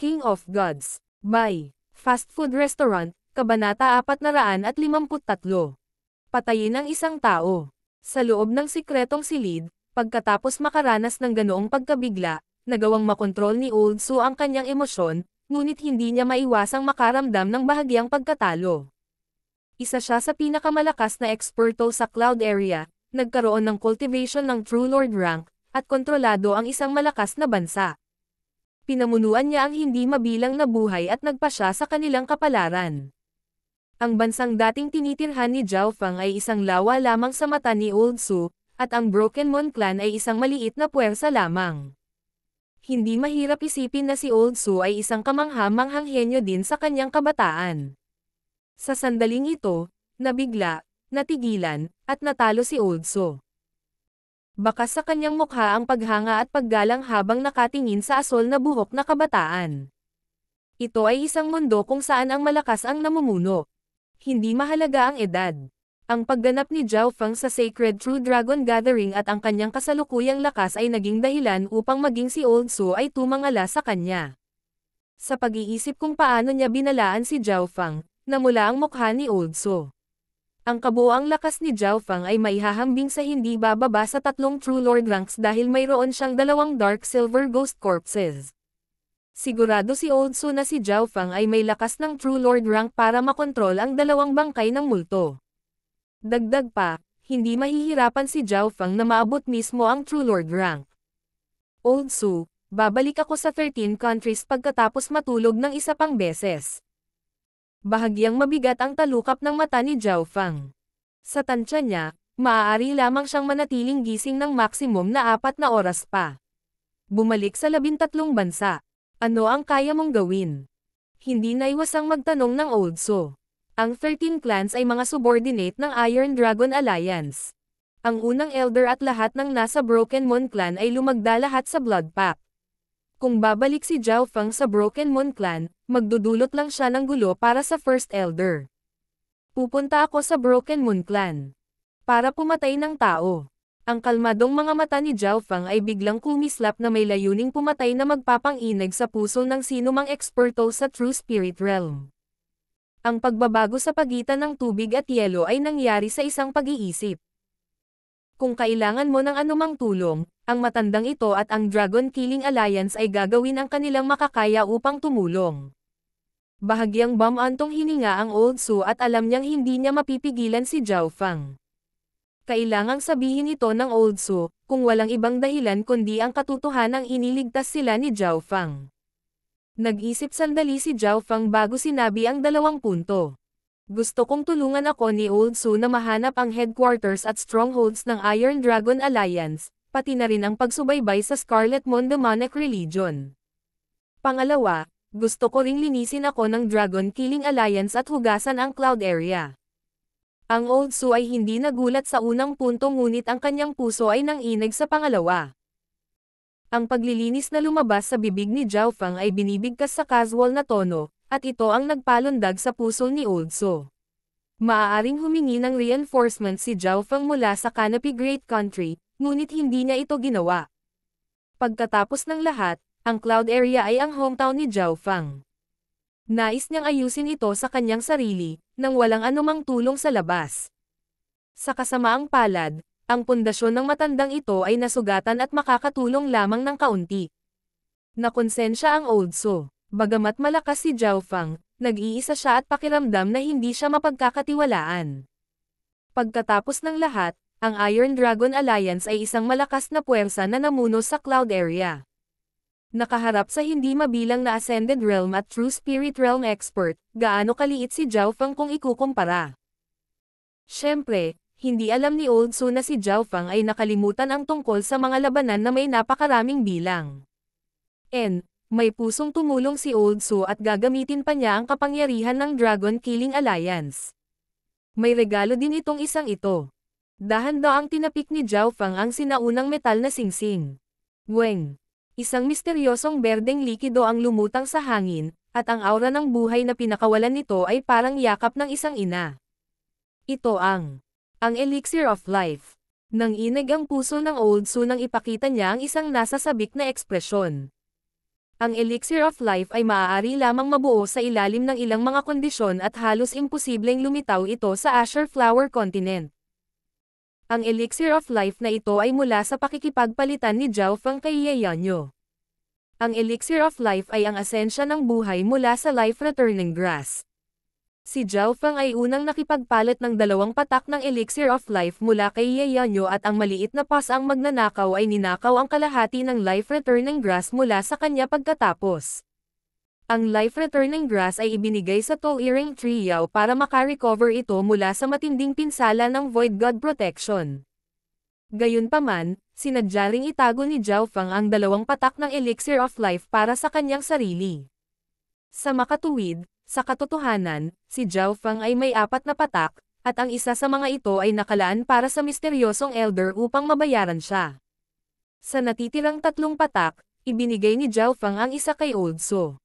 King of Gods. By Fast Food Restaurant, Kabanata 453. Patayin ang isang tao. Sa loob ng sikretong silid, pagkatapos makaranas ng ganoong pagkabigla, nagawang makontrol ni Old Su ang kanyang emosyon, ngunit hindi niya maiwasang makaramdam ng bahagyang pagkatalo. Isa siya sa pinakamalakas na eksperto sa Cloud Area, nagkaroon ng cultivation ng True Lord rank, at kontrolado ang isang malakas na bansa. Pinamunuan niya ang hindi mabilang na buhay at nagpasya sa kanilang kapalaran. Ang bansang dating tinitirhan ni Zhao Feng ay isang lawa lamang sa mata ni Old Su, at ang Broken Moon Clan ay isang maliit na puwersa lamang. Hindi mahirap isipin na si Old Su ay isang kamangha-manghang henyo din sa kanyang kabataan. Sa sandaling ito, nabigla, natigilan, at natalo si Old Su. Bakas sa kanyang mukha ang paghanga at paggalang habang nakatingin sa asol na buhok na kabataan. Ito ay isang mundo kung saan ang malakas ang namumuno. Hindi mahalaga ang edad. Ang pagganap ni Zhao Feng sa Sacred True Dragon Gathering at ang kanyang kasalukuyang lakas ay naging dahilan upang maging si Old Su ay tumangala sa kanya. Sa pag-iisip kung paano niya binalaan si Zhao Feng, namula ang mukha ni Old Su. Ang kabuoang lakas ni Zhao Feng ay maihahambing sa hindi bababa sa 3 True Lord ranks dahil mayroon siyang 2 Dark Silver Ghost Corpses. Sigurado si Old Su na si Zhao Feng ay may lakas ng True Lord rank para makontrol ang 2 bangkay ng multo. Dagdag pa, hindi mahihirapan si Zhao Feng na maabot mismo ang True Lord rank. Old Su, babalik ako sa 13 countries pagkatapos matulog ng isa pang beses. Bahagyang mabigat ang talukap ng mata ni Zhao Feng. Sa tansya niya, maaari lamang siyang manatiling gising ng maximum na 4 na oras pa. Bumalik sa 13 bansa. Ano ang kaya mong gawin? Hindi naiwasang magtanong ng Old Su. Ang 13 clans ay mga subordinate ng Iron Dragon Alliance. Ang unang elder at lahat ng nasa Broken Moon Clan ay lumagda lahat sa Blood Pact. Kung babalik si Zhao Feng sa Broken Moon Clan, magdudulot lang siya ng gulo para sa First Elder. Pupunta ako sa Broken Moon Clan para pumatay ng tao. Ang kalmadong mga mata ni Zhao Feng ay biglang kumislap na may layuning pumatay na magpapang-inag sa puso ng sinumang eksperto sa True Spirit Realm. Ang pagbabago sa pagitan ng tubig at yelo ay nangyari sa isang pag-iisip. Kung kailangan mo ng anumang tulong, ang matandang ito at ang Dragon Killing Alliance ay gagawin ang kanilang makakaya upang tumulong. Bahagyang bumantong hininga ang Old Su at alam niyang hindi niya mapipigilan si Zhao Feng. Kailangang sabihin ito ng Old Su, kung walang ibang dahilan kundi ang katotohanang iniligtas sila ni Zhao Feng. Nag-isip sandali si Zhao Feng bago sinabi ang 2 punto. Gusto kong tulungan ako ni Old Su na mahanap ang headquarters at strongholds ng Iron Dragon Alliance, pati na rin ang pagsubaybay sa Scarlet Moon Demonic Religion. Pangalawa, gusto ko ring linisin ako ng Dragon Killing Alliance at hugasan ang Cloud Area. Ang Old Su ay hindi nagulat sa unang punto ngunit ang kanyang puso ay nanginag sa pangalawa. Ang paglilinis na lumabas sa bibig ni Zhao Feng ay binibigkas sa casual na tono, at ito ang nagpalundag sa puso ni Old Su. Maaaring humingi ng reinforcement si Zhao Feng mula sa Canopy Great Country, ngunit hindi niya ito ginawa. Pagkatapos ng lahat, ang Cloud Area ay ang hometown ni Zhao Feng. Nais niyang ayusin ito sa kanyang sarili, nang walang anumang tulong sa labas. Sa kasamaang palad, ang pundasyon ng matandang ito ay nasugatan at makakatulong lamang ng kaunti. Nakonsensya ang Old Su. Bagamat malakas si Zhao Feng, nag-iisa siya at pakiramdam na hindi siya mapagkakatiwalaan. Pagkatapos ng lahat, ang Iron Dragon Alliance ay isang malakas na puwersa na namuno sa Cloud Area. Nakaharap sa hindi mabilang na Ascended Realm at True Spirit Realm expert, gaano kaliit si Zhao Feng kung ikukumpara. Siyempre, hindi alam ni Old Su na si Zhao Feng ay nakalimutan ang tungkol sa mga labanan na may napakaraming bilang. May pusong tumulong si Old Su at gagamitin pa niya ang kapangyarihan ng Dragon Killing Alliance. May regalo din itong isang ito. Dahan-daang tinapik ni Zhao Feng ang sinaunang metal na singsing. Weng! Isang misteryosong berdeng likido ang lumutang sa hangin, at ang aura ng buhay na pinakawalan nito ay parang yakap ng isang ina. Ito ang Elixir of Life. Nanginig ang puso ng Old Su nang ipakita niya ang isang nasasabik na ekspresyon. Ang Elixir of Life ay maaari lamang mabuo sa ilalim ng ilang mga kondisyon at halos imposibleng lumitaw ito sa Azure Flower Continent. Ang Elixir of Life na ito ay mula sa pakikipagpalitan ni Zhao Feng kay Ye Yanyo. Ang Elixir of Life ay ang asensya ng buhay mula sa Life Returning Grass. Si Zhao Feng ay unang nakipagpalit ng 2 patak ng Elixir of Life mula kay Ye Yanyo at ang maliit na pas ang magnanakaw ay ninakaw ang kalahati ng Life Returning Grass mula sa kanya pagkatapos. Ang Life Returning Grass ay ibinigay sa Tall Earring Trio para makarecover ito mula sa matinding pinsala ng Void God Protection. Gayunpaman, sinadya ring itago ni Zhao Feng ang 2 patak ng Elixir of Life para sa kanyang sarili. Sa makatuwid, sa katotohanan, si Zhao Feng ay may 4 na patak, at ang isa sa mga ito ay nakalaan para sa misteryosong elder upang mabayaran siya. Sa natitirang 3 patak, ibinigay ni Zhao Feng ang isa kay Old Su.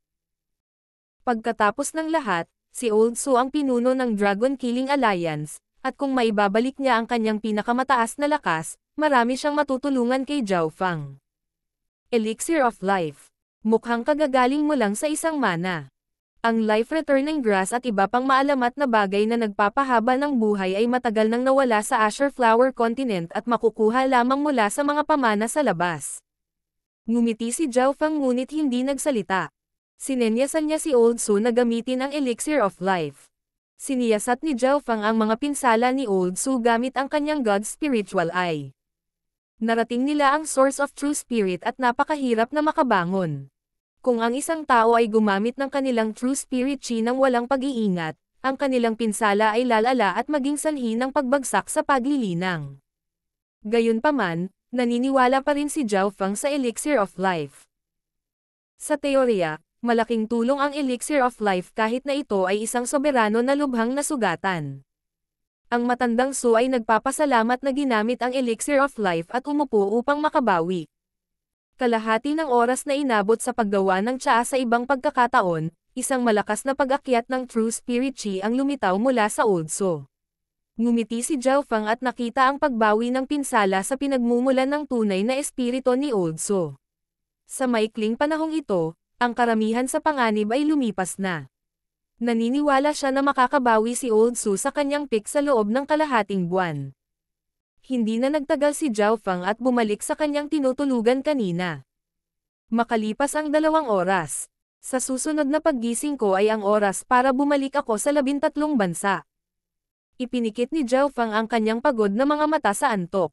Pagkatapos ng lahat, si Old Su ang pinuno ng Dragon Killing Alliance, at kung maibabalik niya ang kanyang pinakamataas na lakas, marami siyang matutulungan kay Zhao Feng. Elixir of Life. Mukhang kagagaling mo lang sa isang mana. Ang Life Returning Grass at iba pang maalamat na bagay na nagpapahaba ng buhay ay matagal nang nawala sa Azure Flower Continent at makukuha lamang mula sa mga pamana sa labas. Ngumiti si Zhao Feng ngunit hindi nagsalita. Sinenyasan niya si Old Su na gamitin ang Elixir of Life. Siniyasat ni Zhao Feng ang mga pinsala ni Old Su gamit ang kanyang God's Spiritual Eye. Narating nila ang Source of True Spirit at napakahirap na makabangon. Kung ang isang tao ay gumamit ng kanilang True Spirit Chi ng walang pag-iingat, ang kanilang pinsala ay lalala at maging sanhi ng pagbagsak sa paglilinang. Gayunpaman, naniniwala pa rin si Zhao Feng sa Elixir of Life. Sa teorya, malaking tulong ang Elixir of Life kahit na ito ay isang soberano na lubhang nasugatan. Ang matandang Su ay nagpapasalamat na ginamit ang Elixir of Life at umupo upang makabawi. Kalahati ng oras na inabot sa paggawa ng tsaa sa ibang pagkakataon, isang malakas na pag-akyat ng True Spirit Chi ang lumitaw mula sa Old Su. Ngumiti si Zhao Feng at nakita ang pagbawi ng pinsala sa pinagmumulan ng tunay na espiritu ni Old Su. Sa maikling panahong ito, ang karamihan sa panganib ay lumipas na. Naniniwala siya na makakabawi si Old Su sa kanyang peak sa loob ng kalahating buwan. Hindi na nagtagal si Zhao Feng at bumalik sa kanyang tinutulugan kanina. Makalipas ang 2 oras. Sa susunod na paggising ko ay ang oras para bumalik ako sa 13 bansa. Ipinikit ni Zhao Feng ang kanyang pagod na mga mata sa antok.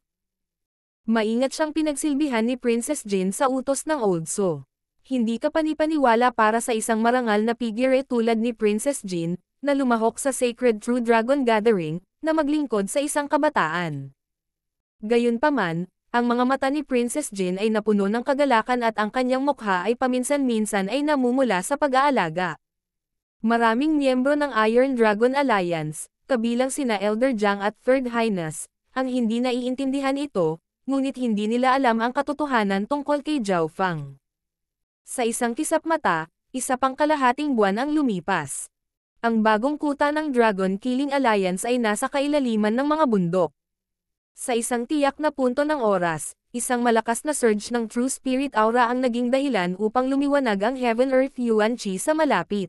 Maingat siyang pinagsilbihan ni Princess Jin sa utos ng Old Su. Hindi ka panipaniwala para sa isang marangal na figure tulad ni Princess Jin, na lumahok sa Sacred True Dragon Gathering, na maglingkod sa isang kabataan. Gayunpaman, ang mga mata ni Princess Jin ay napuno ng kagalakan at ang kanyang mukha ay paminsan-minsan ay namumula sa pag-aalaga. Maraming miyembro ng Iron Dragon Alliance, kabilang sina Elder Jiang at Third Highness, ang hindi naiintindihan ito, ngunit hindi nila alam ang katotohanan tungkol kay Zhao Feng. Sa isang kisap mata, isa pang kalahating buwan ang lumipas. Ang bagong kuta ng Dragon Killing Alliance ay nasa kailaliman ng mga bundok. Sa isang tiyak na punto ng oras, isang malakas na surge ng True Spirit Aura ang naging dahilan upang lumiwanag ang Heaven-Earth Yuan Chi sa malapit.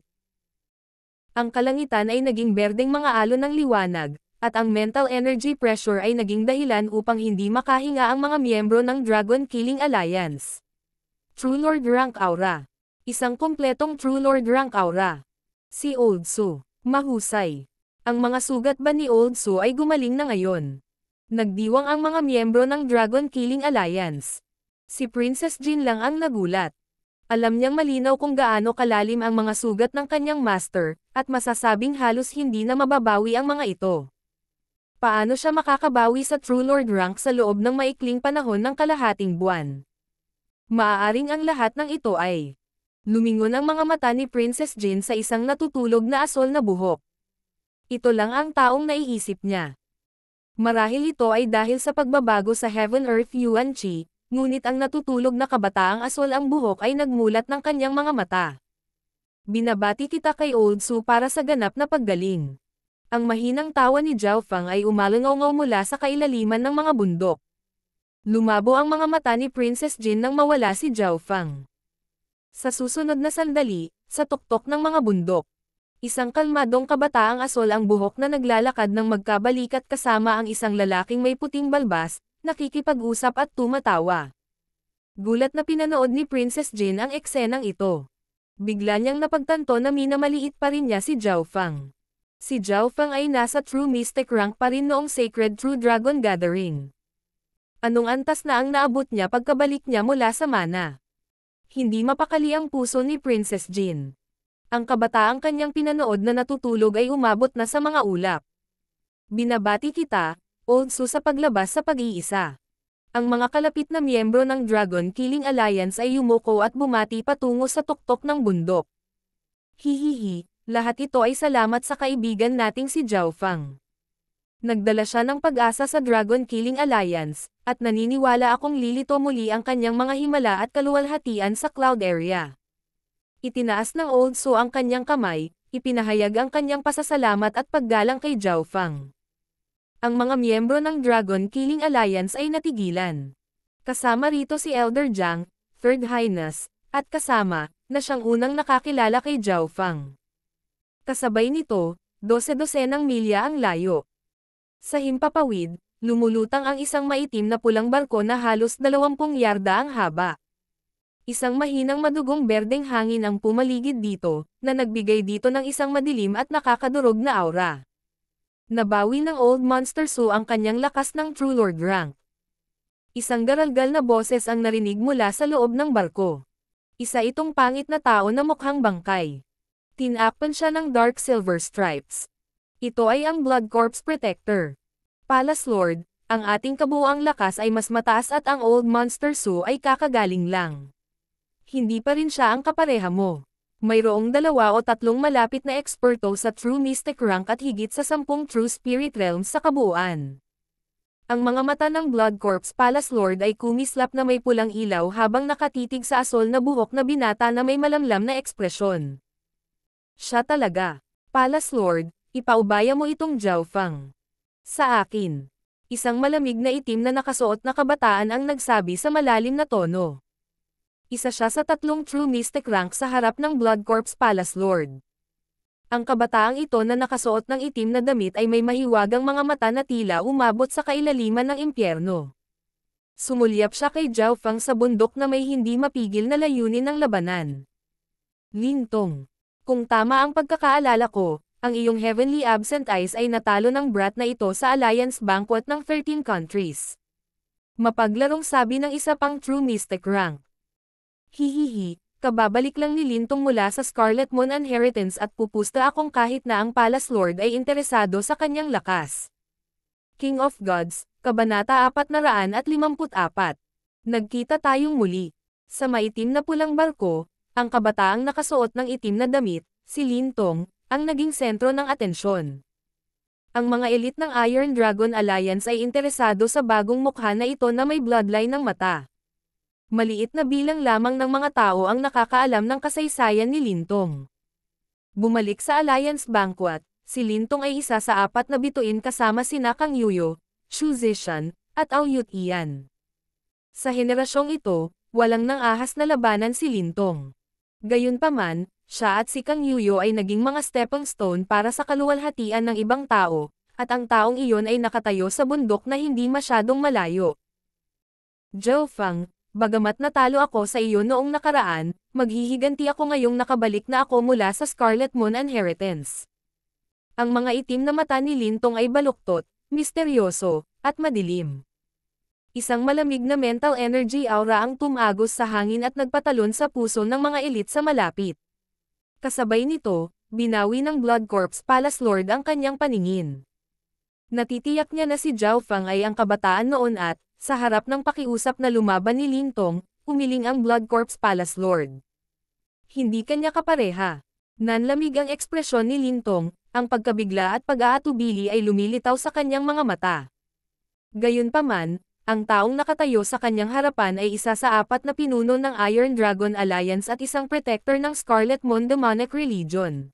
Ang kalangitan ay naging berdeng mga alon ng liwanag, at ang mental energy pressure ay naging dahilan upang hindi makahinga ang mga miyembro ng Dragon Killing Alliance. True Lord Rank Aura. Isang kumpletong True Lord Rank Aura. Si Old Su. Mahusay. Ang mga sugat ba ni Old Su ay gumaling na ngayon? Nagdiwang ang mga miyembro ng Dragon Killing Alliance. Si Princess Jin lang ang nagulat. Alam niyang malinaw kung gaano kalalim ang mga sugat ng kanyang master, at masasabing halos hindi na mababawi ang mga ito. Paano siya makakabawi sa True Lord rank sa loob ng maikling panahon ng kalahating buwan? Maaaring ang lahat ng ito ay lumingon ang mga mata ni Princess Jin sa isang natutulog na asol na buhok. Ito lang ang taong naiisip niya. Marahil ito ay dahil sa pagbabago sa Heaven-Earth Yuan Chi, ngunit ang natutulog na kabataang asol ang buhok ay nagmulat ng kanyang mga mata. Binabati kita kay Old Su para sa ganap na paggaling. Ang mahinang tawa ni Zhao Feng ay umalangaw mula sa kailaliman ng mga bundok. Lumabo ang mga mata ni Princess Jin nang mawala si Zhao Feng. Sa susunod na sandali, sa tuktok ng mga bundok, isang kalmadong kabataang asol ang buhok na naglalakad ng magkabalikat kasama ang isang lalaking may puting balbas, nakikipag-usap at tumatawa. Gulat na pinanood ni Princess Jin ang eksenang ito. Bigla niyang napagtanto na minamaliit pa rin niya si Zhao Fang. Si Zhao Fang ay nasa True Mystic rank pa rin noong Sacred True Dragon Gathering. Anong antas na ang naabot niya pagkabalik niya mula sa mana? Hindi mapakali ang puso ni Princess Jin. Ang kabataang kanyang pinanood na natutulog ay umabot na sa mga ulap. Binabati kita, Old Su sa paglabas sa pag-iisa. Ang mga kalapit na miyembro ng Dragon Killing Alliance ay yumuko at bumati patungo sa tuktok ng bundok. Hihihi, lahat ito ay salamat sa kaibigan nating si Zhao Fang. Nagdala siya ng pag-asa sa Dragon Killing Alliance, at naniniwala akong lilito muli ang kanyang mga himala at kaluwalhatian sa Cloud Area. Itinaas ng Old Su ang kanyang kamay, ipinahayag ang kanyang pasasalamat at paggalang kay Zhao Fang. Ang mga miyembro ng Dragon Killing Alliance ay natigilan. Kasama rito si Elder Jiang, Third Highness, at kasama, na siyang unang nakakilala kay Zhao Fang. Kasabay nito, 12-12 milya ang layo. Sa himpapawid, lumulutang ang isang maitim na pulang barko na halos 20 yarda ang haba. Isang mahinang madugong berdeng hangin ang pumaligid dito, na nagbigay dito ng isang madilim at nakakadurog na aura. Nabawi ng Old Monster Su ang kanyang lakas ng True Lord rank. Isang garalgal na boses ang narinig mula sa loob ng barko. Isa itong pangit na tao na mukhang bangkay. Tinakpan siya ng dark silver stripes. Ito ay ang Blood Corpse Protector. Palace Lord, ang ating kabuuang lakas ay mas mataas at ang Old Monster Su ay kakagaling lang. Hindi pa rin siya ang kapareha mo. Mayroong 2 o 3 malapit na eksperto sa True Mystic rank at higit sa 10 True Spirit Realms sa kabuuan. Ang mga mata ng Blood Corpse Palace Lord ay kumislap na may pulang ilaw habang nakatitig sa asol na buhok na binata na may malamlam na ekspresyon. Siya talaga. Palace Lord, ipaubaya mo itong Zhao Fang. Sa akin. Isang malamig na itim na nakasuot na kabataan ang nagsabi sa malalim na tono. Isa siya sa 3 True Mystic rank sa harap ng Blood Corpse Palace Lord. Ang kabataang ito na nakasuot ng itim na damit ay may mahiwagang mga mata na tila umabot sa kailaliman ng impyerno. Sumulyap siya kay Zhao Fang sa bundok na may hindi mapigil na layunin ng labanan. Lintong. Kung tama ang pagkakaalala ko, ang iyong Heavenly Absent Eyes ay natalo ng brat na ito sa Alliance Banquet ng 13 countries. Mapaglarong sabi ng isa pang True Mystic rank. Hihihi, kababalik lang ni Lintong mula sa Scarlet Moon Inheritance at pupusta akong kahit na ang Palace Lord ay interesado sa kanyang lakas. King of Gods, Kabanata 454. Nagkita tayong muli. Sa maitim na pulang barko, ang kabataang nakasuot ng itim na damit, si Lintong, ang naging sentro ng atensyon. Ang mga elite ng Iron Dragon Alliance ay interesado sa bagong mukha na ito na may bloodline ng mata. Maliit na bilang lamang ng mga tao ang nakakaalam ng kasaysayan ni Lintong. Bumalik sa Alliance Banquet, si Lintong ay isa sa 4 na bituin kasama sina Kang Yuyo, Xu Zishan, at Ao Yutian. Sa henerasyong ito, walang nang-ahas na labanan si Lintong. Gayunpaman, siya at si Kang Yuyo ay naging mga stepping stone para sa kaluwalhatian ng ibang tao, at ang taong iyon ay nakatayo sa bundok na hindi masyadong malayo. Zhao Fang, bagamat natalo ako sa iyo noong nakaraan, maghihiganti ako ngayong nakabalik na ako mula sa Scarlet Moon Inheritance. Ang mga itim na mata ni Lintong ay baluktot, misteryoso, at madilim. Isang malamig na mental energy aura ang tumagos sa hangin at nagpatalon sa puso ng mga elite sa malapit. Kasabay nito, binawi ng Blood Corpse Palace Lord ang kanyang paningin. Natitiyak niya na si Zhao Fang ay ang kabataan noon at, sa harap ng pakiusap na lumaban ni Lintong, umiling ang Blood Corpse Palace Lord. Hindi kanya kapareha. Nanlamig ang ekspresyon ni Lintong, ang pagkabigla at pag-aatubili ay lumilitaw sa kanyang mga mata. Gayunpaman, ang taong nakatayo sa kanyang harapan ay isa sa 4 na pinuno ng Iron Dragon Alliance at isang protector ng Scarlet Moon Demonic Religion.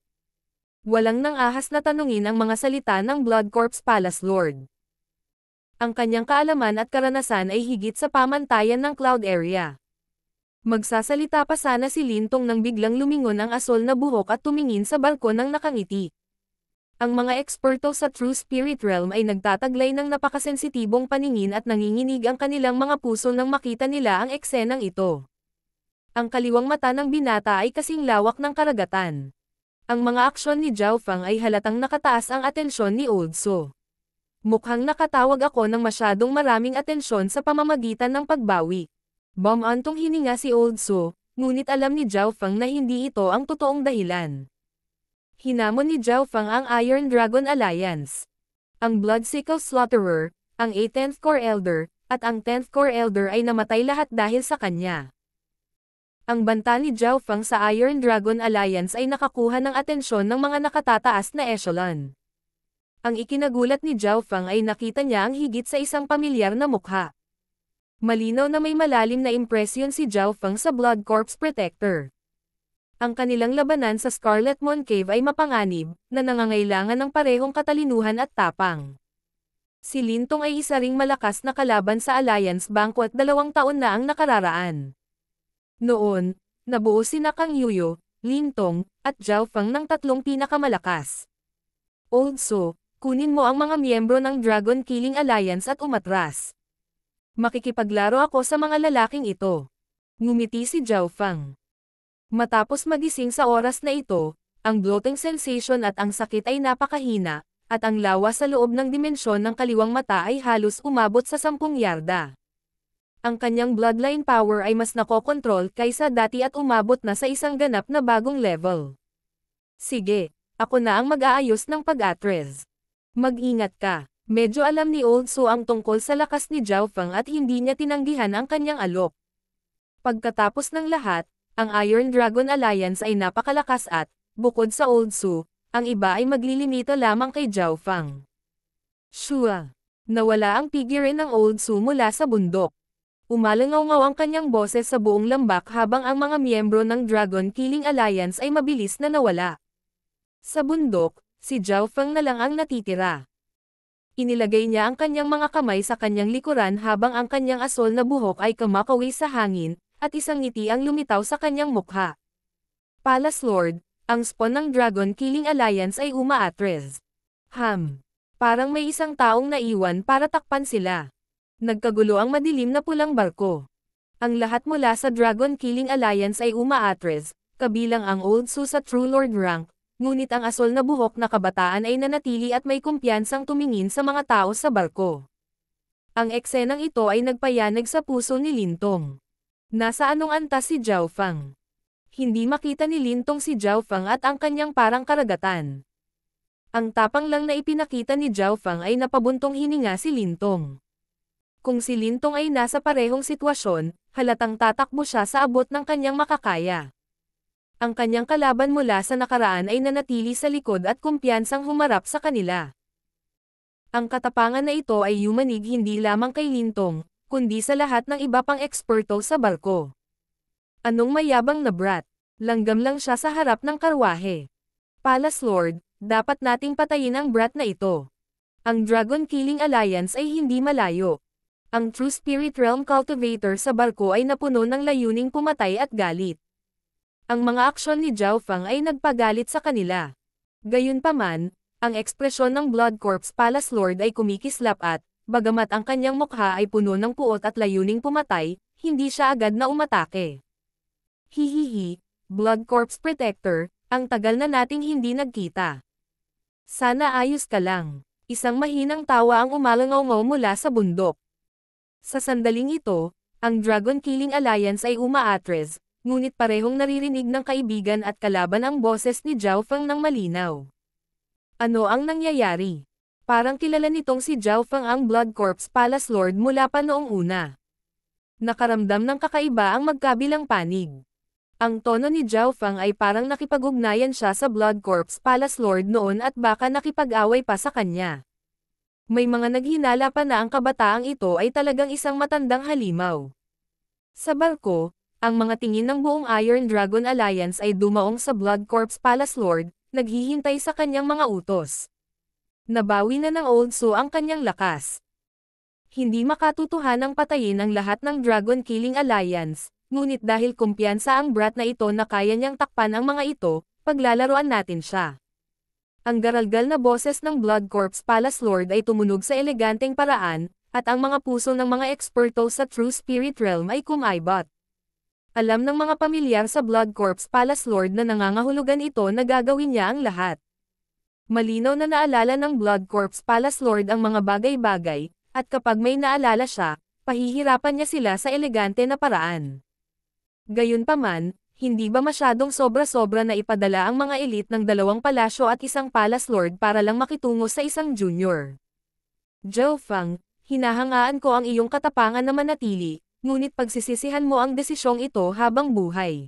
Walang nang-ahas na tanungin ang mga salita ng Blood Corpse Palace Lord. Ang kanyang kaalaman at karanasan ay higit sa pamantayan ng Cloud Area. Magsasalita pa sana si Lintong nang biglang lumingon ang asol na buhok at tumingin sa balkon ng nakangiti. Ang mga eksperto sa True Spirit Realm ay nagtataglay ng napakasensitibong paningin at nanginginig ang kanilang mga puso nang makita nila ang eksenang ito. Ang kaliwang mata ng binata ay kasing lawak ng karagatan. Ang mga aksyon ni Zhao Fang ay halatang nakataas ang atensyon ni Old So. Mukhang nakatawag ako ng masyadong maraming atensyon sa pamamagitan ng pagbawi. Bumantong hininga si Old So, ngunit alam ni Zhao Fang na hindi ito ang totoong dahilan. Hinamon ni Zhao Fang ang Iron Dragon Alliance. Ang Bloodsickle Slaughterer, ang 10th Core Elder, at ang 10th Core Elder ay namatay lahat dahil sa kanya. Ang banta ni Zhao Fang sa Iron Dragon Alliance ay nakakuha ng atensyon ng mga nakatataas na echelon. Ang ikinagulat ni Zhao Fang ay nakita niya ang higit sa isang pamilyar na mukha. Malinaw na may malalim na impresyon si Zhao Fang sa Blood Corps Protector. Ang kanilang labanan sa Scarlet Moon Cave ay mapanganib, na nangangailangan ng parehong katalinuhan at tapang. Si Lintong ay isa ring malakas na kalaban sa Alliance Banquet 2 taon na ang nakararaan. Noon, nabuo sina Kang Yuyo, Lintong, at Zhao Fang ng 3 pinakamalakas. Old So, kunin mo ang mga miyembro ng Dragon Killing Alliance at umatras. Makikipaglaro ako sa mga lalaking ito. Ngumiti si Zhao Fang. Matapos magising sa oras na ito, ang bloating sensation at ang sakit ay napakahina, at ang lawa sa loob ng dimensyon ng kaliwang mata ay halos umabot sa 10 yarda. Ang kanyang bloodline power ay mas nakokontrol kaysa dati at umabot na sa isang ganap na bagong level. Sige, ako na ang mag-aayos ng pag-atres. Mag-ingat ka. Medyo alam ni Old So ang tungkol sa lakas ni Zhao Fang at hindi niya tinanggihan ang kanyang alok. Pagkatapos ng lahat, ang Iron Dragon Alliance ay napakalakas at, bukod sa Old So, ang iba ay maglilimito lamang kay Zhao Fang. Shua! Nawala ang pigirin ng Old So mula sa bundok. Umalangaw-ngaw ang kanyang boses sa buong lambak habang ang mga miyembro ng Dragon Killing Alliance ay mabilis na nawala. Sa bundok, si Zhao Fang na lang ang natitira. Inilagay niya ang kanyang mga kamay sa kanyang likuran habang ang kanyang asol na buhok ay kumakawi sa hangin, at isang ngiti ang lumitaw sa kanyang mukha. Palace Lord, ang spawn ng Dragon Killing Alliance ay umaatres. Parang may isang taong naiwan para takpan sila. Nagkagulo ang madilim na pulang barko. Ang lahat mula sa Dragon Killing Alliance ay umaatres, kabilang ang Old So sa True Lord rank. Ngunit ang asol na buhok na kabataan ay nanatili at may kumpiyansang tumingin sa mga tao sa barko. Ang eksenang ito ay nagpayanag sa puso ni Lintong. Nasa anong antas si Zhao Fang? Hindi makita ni Lintong si Zhao Fang at ang kanyang parang karagatan. Ang tapang lang na ipinakita ni Zhao Fang ay napabuntong hininga si Lintong. Kung si Lintong ay nasa parehong sitwasyon, halatang tatakbo siya sa abot ng kanyang makakaya. Ang kanyang kalaban mula sa nakaraan ay nanatili sa likod at kumpiyansang humarap sa kanila. Ang katapangan na ito ay yumanig hindi lamang kay Lintong, kundi sa lahat ng iba pang eksperto sa barko. Anong mayabang na brat? Langgam lang siya sa harap ng karwahe. Palace Lord, dapat nating patayin ang brat na ito. Ang Dragon Killing Alliance ay hindi malayo. Ang True Spirit Realm Cultivator sa barko ay napuno ng layuning pumatay at galit. Ang mga aksyon ni Zhao Fang ay nagpagalit sa kanila. Gayunpaman, ang ekspresyon ng Blood Corps Palace Lord ay kumikislap at, bagamat ang kanyang mukha ay puno ng puot at layuning pumatay, hindi siya agad na umatake. Hihihi, Blood Corps Protector, ang tagal na nating hindi nagkita. Sana ayos ka lang. Isang mahinang tawa ang umalangaw-ngaw mula sa bundok. Sa sandaling ito, ang Dragon Killing Alliance ay umaatres, ngunit parehong naririnig ng kaibigan at kalaban ang boses ni Zhao Fang ng malinaw. Ano ang nangyayari? Parang kilala nitong si Zhao Fang ang Blood Corps Palace Lord mula pa noong una. Nakaramdam ng kakaiba ang magkabilang panig. Ang tono ni Zhao Fang ay parang nakipag-ugnayan siya sa Blood Corps Palace Lord noon at baka nakipag-away pa sa kanya. May mga naghinala pa na ang kabataang ito ay talagang isang matandang halimaw. Sa barko, ang mga tingin ng buong Iron Dragon Alliance ay dumaong sa Blood Corps Palace Lord, naghihintay sa kanyang mga utos. Nabawi na ng Old So ang kanyang lakas. Hindi makatutuhanang patayin ang lahat ng Dragon Killing Alliance, ngunit dahil kumpiyansa ang brat na ito na kaya niyang takpan ang mga ito, paglalaroan natin siya. Ang garalgal na boses ng Blood Corps Palace Lord ay tumunog sa eleganteng paraan, at ang mga puso ng mga eksperto sa True Spirit Realm ay kumaibot. Alam ng mga pamilyar sa Blood Corps Palace Lord na nangangahulugan ito na gagawin niya ang lahat. Malinaw na naalala ng Blood Corps Palace Lord ang mga bagay-bagay, at kapag may naalala siya, pahihirapan niya sila sa elegante na paraan. Gayunpaman, hindi ba masyadong sobra-sobra na ipadala ang mga elite ng 2 palasyo at 1 Palace Lord para lang makitungo sa isang junior? Zhao Fang, hinahangaan ko ang iyong katapangan na manatili, ngunit pagsisisihan mo ang desisyong ito habang buhay.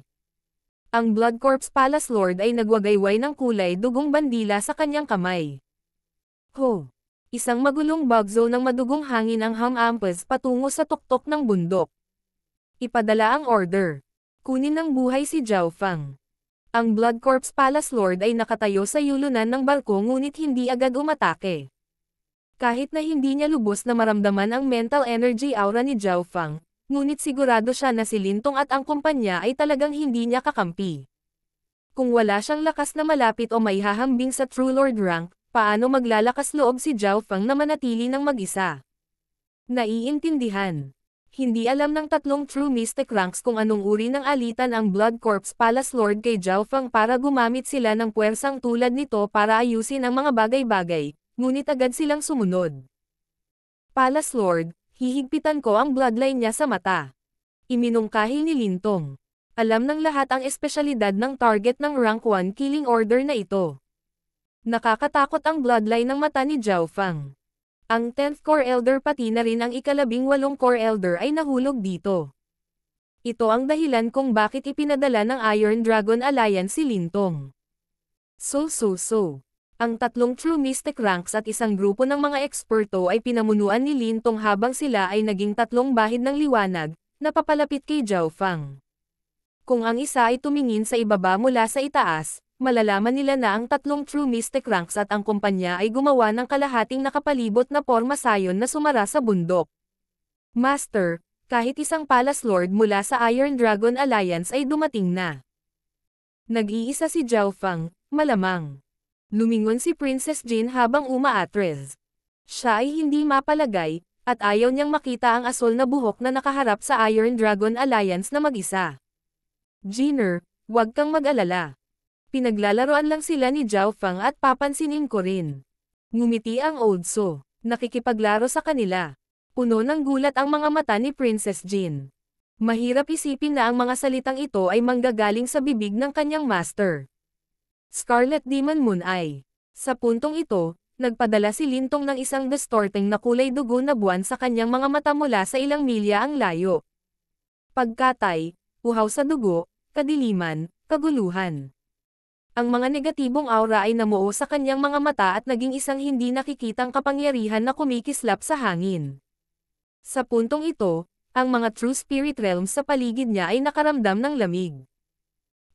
Ang Blood Corps Palace Lord ay nagwagayway ng kulay dugong bandila sa kanyang kamay. Ho! Isang magulong bagzo ng madugong hangin ang hamampas patungo sa tuktok ng bundok. Ipadala ang order. Kunin ng buhay si Zhao Fang. Ang Blood Corps Palace Lord ay nakatayo sa yulunan ng barko ngunit hindi agad umatake. Kahit na hindi niya lubos na maramdaman ang mental energy aura ni Zhao Fang, ngunit sigurado siya na si Lin Tong at ang kumpanya ay talagang hindi niya kakampi. Kung wala siyang lakas na malapit o may hahambing sa True Lord rank, paano maglalakas loob si Zhao Fang na manatili ng mag-isa? Naiintindihan. Hindi alam ng 3 True Mystic ranks kung anong uri ng alitan ang Blood Corps Palace Lord kay Zhao Fang para gumamit sila ng puwersang tulad nito para ayusin ang mga bagay-bagay, ngunit agad silang sumunod. Palace Lord, hihigpitan ko ang bloodline niya sa mata. Iminungkahi ni Lin Tong. Alam ng lahat ang espesyalidad ng target ng rank 1 killing order na ito. Nakakatakot ang bloodline ng mata ni Zhao Fang. Ang 10th Core Elder pati na rin ang ika-18 Core Elder ay nahulog dito. Ito ang dahilan kung bakit ipinadala ng Iron Dragon Alliance si Lin Tong. So. Ang 3 True Mystic ranks at isang grupo ng mga eksperto ay pinamunuan ni Lin Tong habang sila ay naging 3 bahid ng liwanag, na papalapit kay Zhao Fang. Kung ang isa ay tumingin sa ibaba mula sa itaas, malalaman nila na ang 3 True Mystic ranks at ang kumpanya ay gumawa ng kalahating nakapalibot na porma sayon na sumara sa bundok. Master, kahit isang Palace Lord mula sa Iron Dragon Alliance ay dumating na. Nag-iisa si Zhao Fang, malamang. Lumingon si Princess Jin habang umaatres. Siya ay hindi mapalagay, at ayaw niyang makita ang asol na buhok na nakaharap sa Iron Dragon Alliance na mag-isa. Jinner, huwag kang mag-alala. Pinaglalaroan lang sila ni Zhao Fang at papansinin ko rin. Ngumiti ang Oldso, nakikipaglaro sa kanila. Puno ng gulat ang mga mata ni Princess Jin. Mahirap isipin na ang mga salitang ito ay manggagaling sa bibig ng kanyang master. Scarlet Demon Moon Eye. Sa puntong ito, nagpadala si Lin Tong ng isang distorting na kulay dugo na buwan sa kanyang mga mata mula sa ilang milya ang layo. Pagkatay, uhaw sa dugo, kadiliman, kaguluhan. Ang mga negatibong aura ay namuo sa kanyang mga mata at naging isang hindi nakikitang kapangyarihan na kumikislap sa hangin. Sa puntong ito, ang mga True Spirit Realms sa paligid niya ay nakaramdam ng lamig.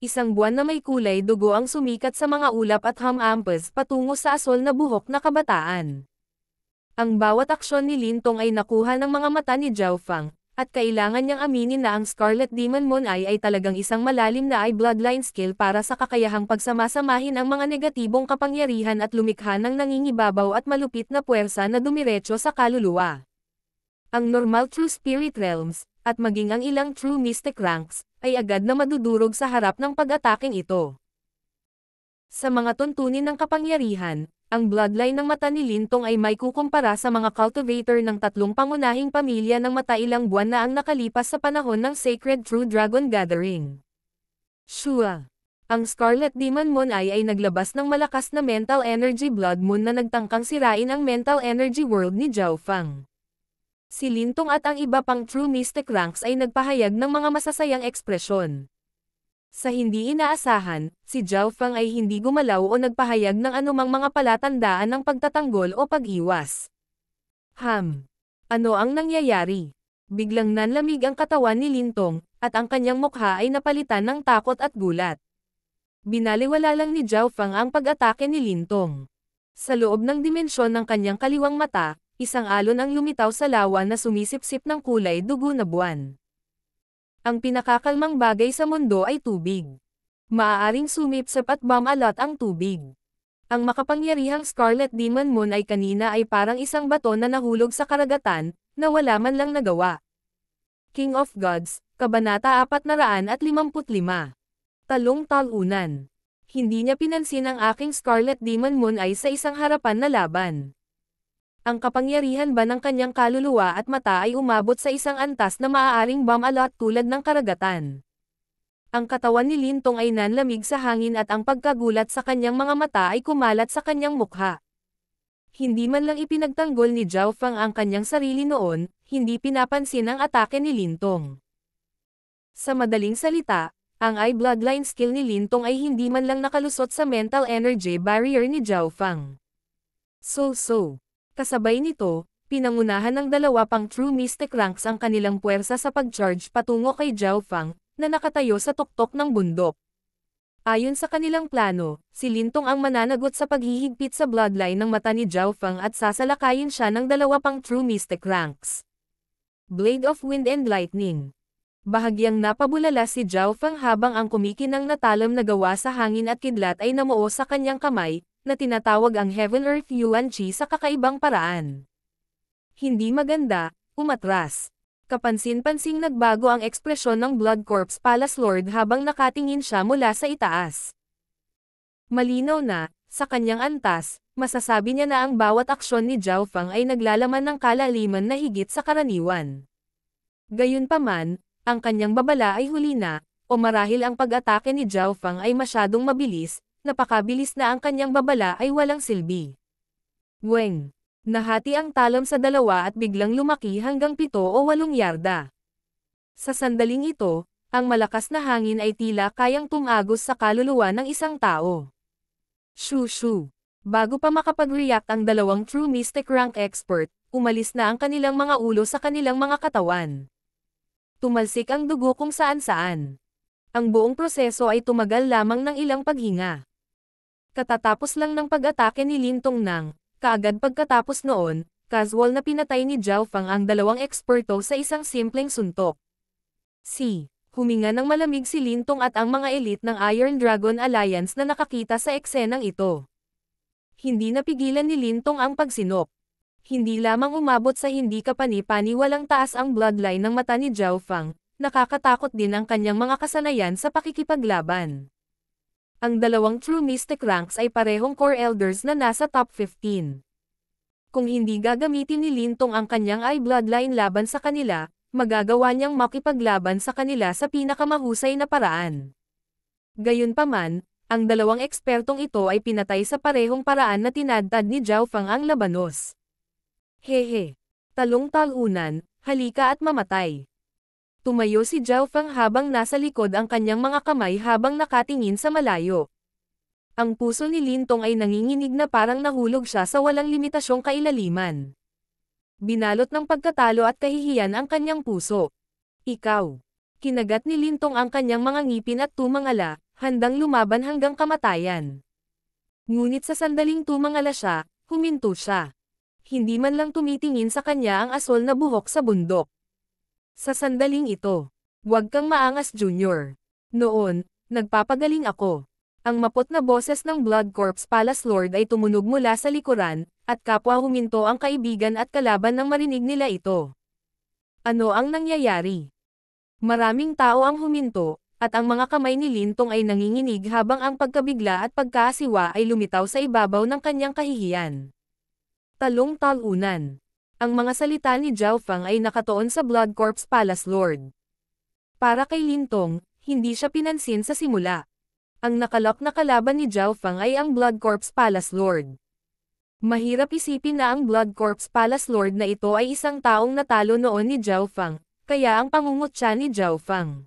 Isang buwan na may kulay dugo ang sumikat sa mga ulap at hamampas patungo sa asol na buhok na kabataan. Ang bawat aksyon ni Lin Tong ay nakuha ng mga mata ni Zhao Fang, at kailangan niyang aminin na ang Scarlet Demon Moon Eye ay talagang isang malalim na eye bloodline skill para sa kakayahang pagsamasamahin ang mga negatibong kapangyarihan at lumikha ng nangingibabaw at malupit na puwersa na dumiretso sa kaluluwa. Ang normal True Spirit Realms, at maging ang ilang True Mystic ranks, ay agad na madudurog sa harap ng pag-ataking ito. Sa mga tuntunin ng kapangyarihan, ang bloodline ng mata ni Lin Tong ay may kukumpara sa mga cultivator ng 3 pangunahing pamilya ng mata ilang buwan na ang nakalipas sa panahon ng Sacred True Dragon Gathering. Shua. Ang Scarlet Demon Moon Eye ay naglabas ng malakas na mental energy blood moon na nagtangkang sirain ang mental energy world ni Zhao Fang. Si Lin Tong at ang iba pang True Mystic ranks ay nagpahayag ng mga masasayang ekspresyon. Sa hindi inaasahan, si Zhao Fang ay hindi gumalaw o nagpahayag ng anumang mga palatandaan ng pagtatanggol o pag-iwas. Ano ang nangyayari? Biglang nanlamig ang katawan ni Lin Tong, at ang kanyang mukha ay napalitan ng takot at gulat. Binaliwala lang ni Zhao Fang ang pag-atake ni Lin Tong. Sa loob ng dimensyon ng kanyang kaliwang mata, isang alon ang lumitaw sa lawa na sumisipsip ng kulay dugo na buwan. Ang pinakakalmang bagay sa mundo ay tubig. Maaaring sumipsip at bumalot ang tubig. Ang makapangyarihang Scarlet Demon Moon ay kanina ay parang isang bato na nahulog sa karagatan, na wala man lang nagawa. King of Gods, Kabanata 455. Talong talunan. Hindi niya pinansin ang aking Scarlet Demon Moon ay sa isang harapan na laban. Ang kapangyarihan ba ng kanyang kaluluwa at mata ay umabot sa isang antas na maaaring bumalot tulad ng karagatan. Ang katawan ni Lintong ay nanlamig sa hangin at ang pagkagulat sa kanyang mga mata ay kumalat sa kanyang mukha. Hindi man lang ipinagtanggol ni Zhao Fang ang kanyang sarili noon, hindi pinapansin ang atake ni Lintong. Sa madaling salita, ang Eye Bloodline skill ni Lintong ay hindi man lang nakalusot sa mental energy barrier ni Zhao Fang. Kasabay nito, pinangunahan ng dalawa pang True Mystic Ranks ang kanilang puwersa sa pag-charge patungo kay Zhao Fang, na nakatayo sa tuktok ng bundok. Ayon sa kanilang plano, si Lintong ang mananagot sa paghihigpit sa bloodline ng mata ni Zhao Fang at sasalakayin siya ng dalawa pang True Mystic Ranks. Blade of Wind and Lightning. Bahagyang napabulala si Zhao Fang habang ang kumikinang na talam na gawa sa hangin at kidlat ay namuo sa kanyang kamay, na tinatawag ang Heaven Earth Yuan Chi sa kakaibang paraan. Hindi maganda, umatras. Kapansin-pansing nagbago ang ekspresyon ng Blood Corpse Palace Lord habang nakatingin siya mula sa itaas. Malinaw na, sa kanyang antas, masasabi niya na ang bawat aksyon ni Zhao Fang ay naglalaman ng kalaliman na higit sa karaniwan. Gayunpaman, ang kanyang babala ay huli na, o marahil ang pag-atake ni Zhao Fang ay masyadong mabilis, napakabilis na ang kanyang babala ay walang silbi. Weng! Nahati ang talam sa dalawa at biglang lumaki hanggang 7 o 8 yarda. Sa sandaling ito, ang malakas na hangin ay tila kayang tumagos sa kaluluwa ng isang tao. Shoo! Bago pa makapag-react ang dalawang True Mystic Rank expert, umalis na ang kanilang mga ulo sa kanilang mga katawan. Tumalsik ang dugo kung saan-saan. Ang buong proseso ay tumagal lamang ng ilang paghinga. Katatapos lang ng pag-atake ni Lintong nang, kaagad pagkatapos noon, casual na pinatay ni Zhao Fang ang dalawang eksperto sa isang simpleng suntok. Huminga ng malamig si Lintong at ang mga elite ng Iron Dragon Alliance na nakakita sa eksenang ito. Hindi napigilan ni Lintong ang pagsinop. Hindi lamang umabot sa hindi kapani-paniwalang taas ang bloodline ng mata ni Zhao Fang, nakakatakot din ang kanyang mga kasanayan sa pakikipaglaban. Ang dalawang True Mystic Ranks ay parehong Core Elders na nasa top 15. Kung hindi gagamitin ni Lintong ang kanyang Eye Bloodline laban sa kanila, magagawa niyang makipaglaban sa kanila sa pinakamahusay na paraan. Gayunpaman, ang dalawang ekspertong ito ay pinatay sa parehong paraan na tinadtad ni Zhao Fang ang labanos. Talong talunan, halika at mamatay. Tumayo si Zhao Fang habang nasa likod ang kanyang mga kamay habang nakatingin sa malayo. Ang puso ni Lintong ay nanginginig na parang nahulog siya sa walang limitasyong kailaliman. Binalot ng pagkatalo at kahihiyan ang kanyang puso. Ikaw. Kinagat ni Lintong ang kanyang mga ngipin at tumangala, handang lumaban hanggang kamatayan. Ngunit sa sandaling tumangala siya, huminto siya. Hindi man lang tumitingin sa kanya ang asol na buhok sa bundok. Sa sandaling ito, "Huwag kang maangas, Junior. Noon, nagpapagaling ako." Ang mapot na boses ng Blood Corpse Palace Lord ay tumunog mula sa likuran, at kapwa huminto ang kaibigan at kalaban nang marinig nila ito. Ano ang nangyayari? Maraming tao ang huminto, at ang mga kamay ni Lintong ay nanginginig habang ang pagkabigla at pagkaasiwa ay lumitaw sa ibabaw ng kanyang kahihiyan. Talong talunan. Ang mga salita ni Zhao Fang ay nakatuon sa Blood Corpse Palace Lord. Para kay Lintong, hindi siya pinansin sa simula. Ang nakalok na kalaban ni Zhao Fang ay ang Blood Corpse Palace Lord. Mahirap isipin na ang Blood Corpse Palace Lord na ito ay isang taong natalo noon ni Zhao Fang, kaya ang pangungutya ni Zhao Fang.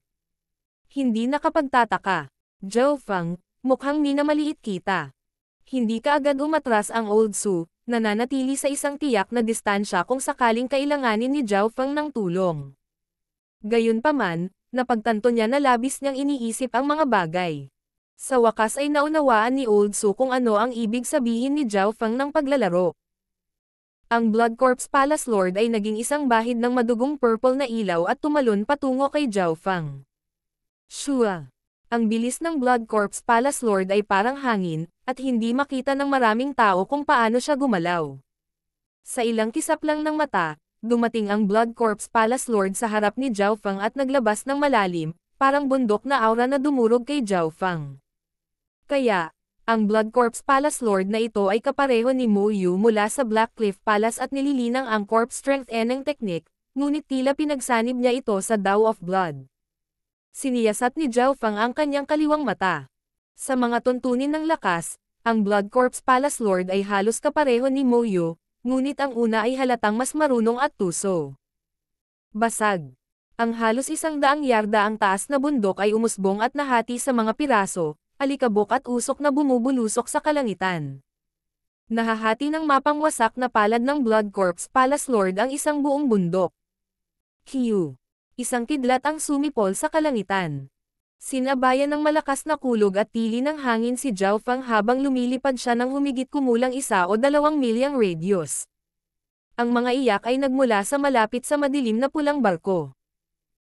Hindi nakapagtataka. Zhao Fang, mukhang minamaliit kita. Hindi kaagad umatras ang Old Su, nananatili sa isang tiyak na distansya kung sakaling kailanganin ni Zhao Fang ng tulong. Gayunpaman, napagtanto niya na labis niyang iniisip ang mga bagay. Sa wakas ay naunawaan ni Old Su kung ano ang ibig sabihin ni Zhao Fang ng paglalaro. Ang Blood Corpse Palace Lord ay naging isang bahid ng madugong purple na ilaw at tumalon patungo kay Zhao Fang. Shua! Ang bilis ng Blood Corpse Palace Lord ay parang hangin, at hindi makita ng maraming tao kung paano siya gumalaw. Sa ilang kisap lang ng mata, dumating ang Blood Corpse Palace Lord sa harap ni Zhao Fang at naglabas ng malalim, parang bundok na aura na dumurog kay Zhao Fang. Kaya, ang Blood Corpse Palace Lord na ito ay kapareho ni Mo Yu mula sa Black Cliff Palace at nililinang ang Corpse Strength Eneng Technique, ngunit tila pinagsanib niya ito sa Dao of Blood. Siniyasat ni Zhao Fang ang kanyang kaliwang mata. Sa mga tuntunin ng lakas, ang Blood Corpse Palace Lord ay halos kapareho ni Mo Yu, ngunit ang una ay halatang mas marunong at tuso. Basag. Ang halos 100 yarda ang taas na bundok ay umusbong at nahati sa mga piraso, alikabok at usok na bumubulusok sa kalangitan. Nahahati ng mapangwasak na palad ng Blood Corpse Palace Lord ang isang buong bundok. Q. Isang kidlat ang sumipol sa kalangitan. Sinabayan ng malakas na kulog at tili ng hangin si Zhao Fang habang lumilipad siya ng humigit kumulang 1 o 2 milyang radius. Ang mga iyak ay nagmula sa malapit sa madilim na pulang barko.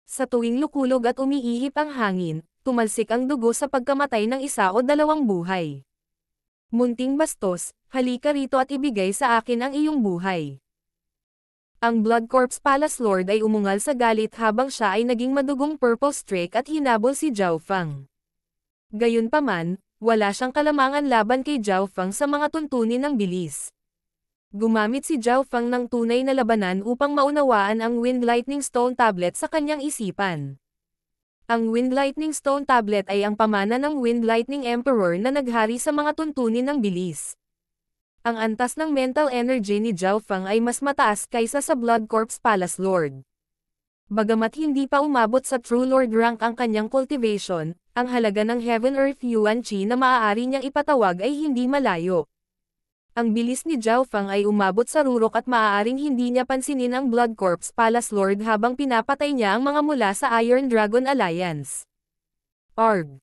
Sa tuwing lukulog at umiihip ang hangin, tumalsik ang dugo sa pagkamatay ng 1 o 2 buhay. Munting bastos, halika rito at ibigay sa akin ang iyong buhay. Ang Blood Corpse Palace Lord ay umungal sa galit habang siya ay naging madugong purple streak at hinabol si Zhao Fang. Gayunpaman, wala siyang kalamangan laban kay Zhao Fang sa mga tuntunin ng bilis. Gumamit si Zhao Fang ng tunay na labanan upang maunawaan ang Wind Lightning Stone Tablet sa kanyang isipan. Ang Wind Lightning Stone Tablet ay ang pamana ng Wind Lightning Emperor na naghari sa mga tuntunin ng bilis. Ang antas ng mental energy ni Zhao Fang ay mas mataas kaysa sa Blood Corpse Palace Lord. Bagamat hindi pa umabot sa True Lord rank ang kanyang cultivation, ang halaga ng Heaven Earth Yuan Qi na maaari niyang ipatawag ay hindi malayo. Ang bilis ni Zhao Fang ay umabot sa rurok at maaaring hindi niya pansinin ang Blood Corpse Palace Lord habang pinapatay niya ang mga mula sa Iron Dragon Alliance. Arg!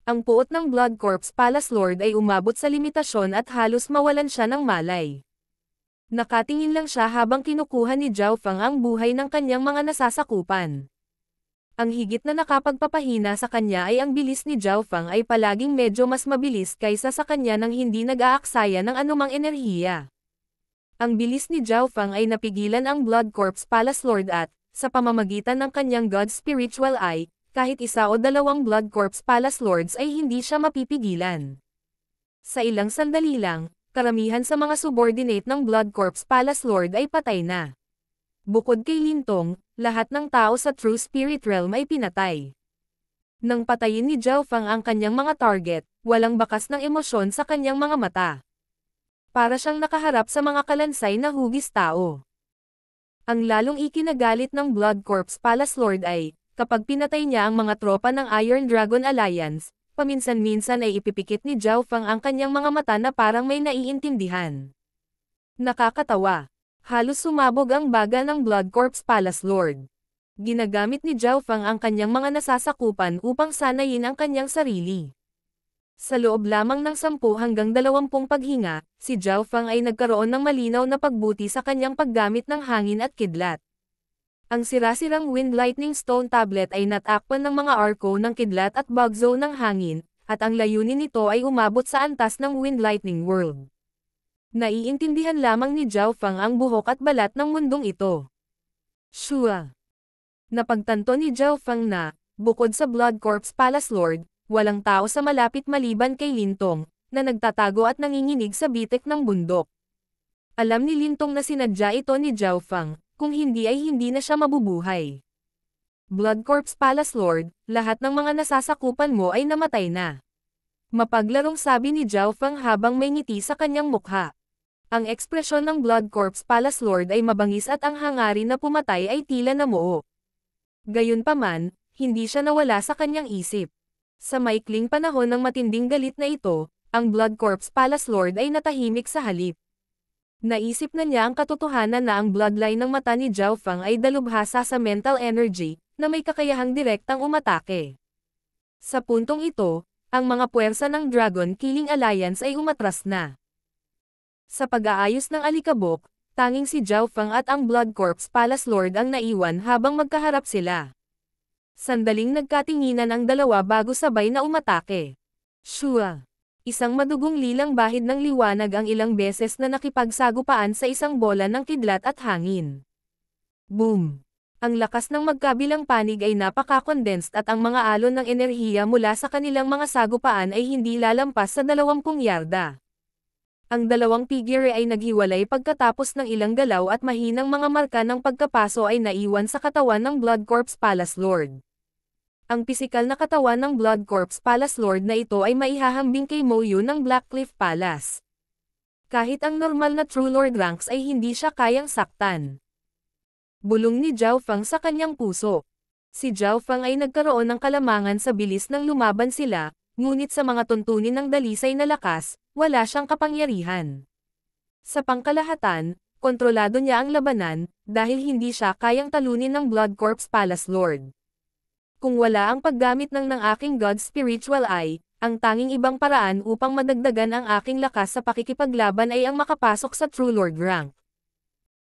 Ang puot ng Blood Corpse Palace Lord ay umabot sa limitasyon at halos mawalan siya ng malay. Nakatingin lang siya habang kinukuha ni Zhao Fang ang buhay ng kanyang mga nasasakupan. Ang higit na nakapagpapahina sa kanya ay ang bilis ni Zhao Fang ay palaging medyo mas mabilis kaysa sa kanya nang hindi nag-aaksaya ng anumang enerhiya. Ang bilis ni Zhao Fang ay napigilan ang Blood Corpse Palace Lord at, sa pamamagitan ng kanyang God Spiritual Eye, kahit 1 o 2 Blood Corpse Palace Lords ay hindi siya mapipigilan. Sa ilang sandali lang, karamihan sa mga subordinate ng Blood Corpse Palace Lord ay patay na. Bukod kay Lintong, lahat ng tao sa True Spirit Realm ay pinatay. Nang patayin ni Zhao Fang ang kanyang mga target, walang bakas ng emosyon sa kanyang mga mata. Para siyang nakaharap sa mga kalansay na hugis tao. Ang lalong ikinagalit ng Blood Corpse Palace Lord ay, kapag pinatay niya ang mga tropa ng Iron Dragon Alliance, paminsan-minsan ay ipipikit ni Zhao Fang ang kanyang mga mata na parang may naiintindihan. Nakakatawa. Halos sumabog ang baga ng Blood Corpse Palace Lord. Ginagamit ni Zhao Fang ang kanyang mga nasasakupan upang sanayin ang kanyang sarili. Sa loob lamang ng 10 hanggang 20 paghinga, si Zhao Fang ay nagkaroon ng malinaw na pagbuti sa kanyang paggamit ng hangin at kidlat. Ang sirasirang Wind Lightning Stone Tablet ay natakpan ng mga arko ng kidlat at bug zone ng hangin, at ang layunin nito ay umabot sa antas ng Wind Lightning World. Naiintindihan lamang ni Zhao Fang ang buhok at balat ng mundong ito. Shua! Napagtanto ni Zhao Fang na, bukod sa Blood Corpse Palace Lord, walang tao sa malapit maliban kay Lintong, na nagtatago at nanginginig sa bitik ng bundok. Alam ni Lintong na sinadya ito ni Zhao Fang, kung hindi ay hindi na siya mabubuhay. Blood Corpse Palace Lord, lahat ng mga nasasakupan mo ay namatay na. Mapaglarong sabi ni Zhao Fang habang may ngiti sa kanyang mukha. Ang ekspresyon ng Blood Corpse Palace Lord ay mabangis at ang hangarin na pumatay ay tila namuo. Gayunpaman, hindi siya nawala sa kanyang isip. Sa maikling panahon ng matinding galit na ito, ang Blood Corpse Palace Lord ay natahimik sa halip. Naisip na niya ang katotohanan na ang bloodline ng mata ni Zhao Fang ay dalubhasa sa mental energy, na may kakayahang direktang umatake. Sa puntong ito, ang mga puwersa ng Dragon Killing Alliance ay umatras na. Sa pag-aayos ng alikabok, Tanging si Zhao Feng at ang Blood Corpse Palace Lord ang naiwan habang magkaharap sila. Sandaling nagkatinginan ang dalawa bago sabay na umatake. Shua! Isang madugong lilang bahid ng liwanag ang ilang beses na nakipagsagupaan sa isang bola ng kidlat at hangin. Boom! Ang lakas ng magkabilang panig ay napaka-condensed at ang mga alon ng enerhiya mula sa kanilang mga sagupaan ay hindi lalampas sa 20 yarda. Ang dalawang figure ay naghiwalay pagkatapos ng ilang galaw at mahinang mga marka ng pagkapaso ay naiwan sa katawan ng Blood Corpse Palace Lord. Ang pisikal na katawan ng Blood Corpse Palace Lord na ito ay maihahambing kay Mo Yu ng Blackcliff Palace. Kahit ang normal na True Lord ranks ay hindi siya kayang saktan. Bulong ni Zhao Feng sa kanyang puso. Si Zhao Feng ay nagkaroon ng kalamangan sa bilis nang lumaban sila, ngunit sa mga tuntunin ng dalisay na lakas, wala siyang kapangyarihan. Sa pangkalahatan, kontrolado niya ang labanan, dahil hindi siya kayang talunin ng Blood Corpse Palace Lord. Kung wala ang paggamit ng aking God's Spiritual Eye, ang tanging ibang paraan upang madagdagan ang aking lakas sa pakikipaglaban ay ang makapasok sa True Lord rank.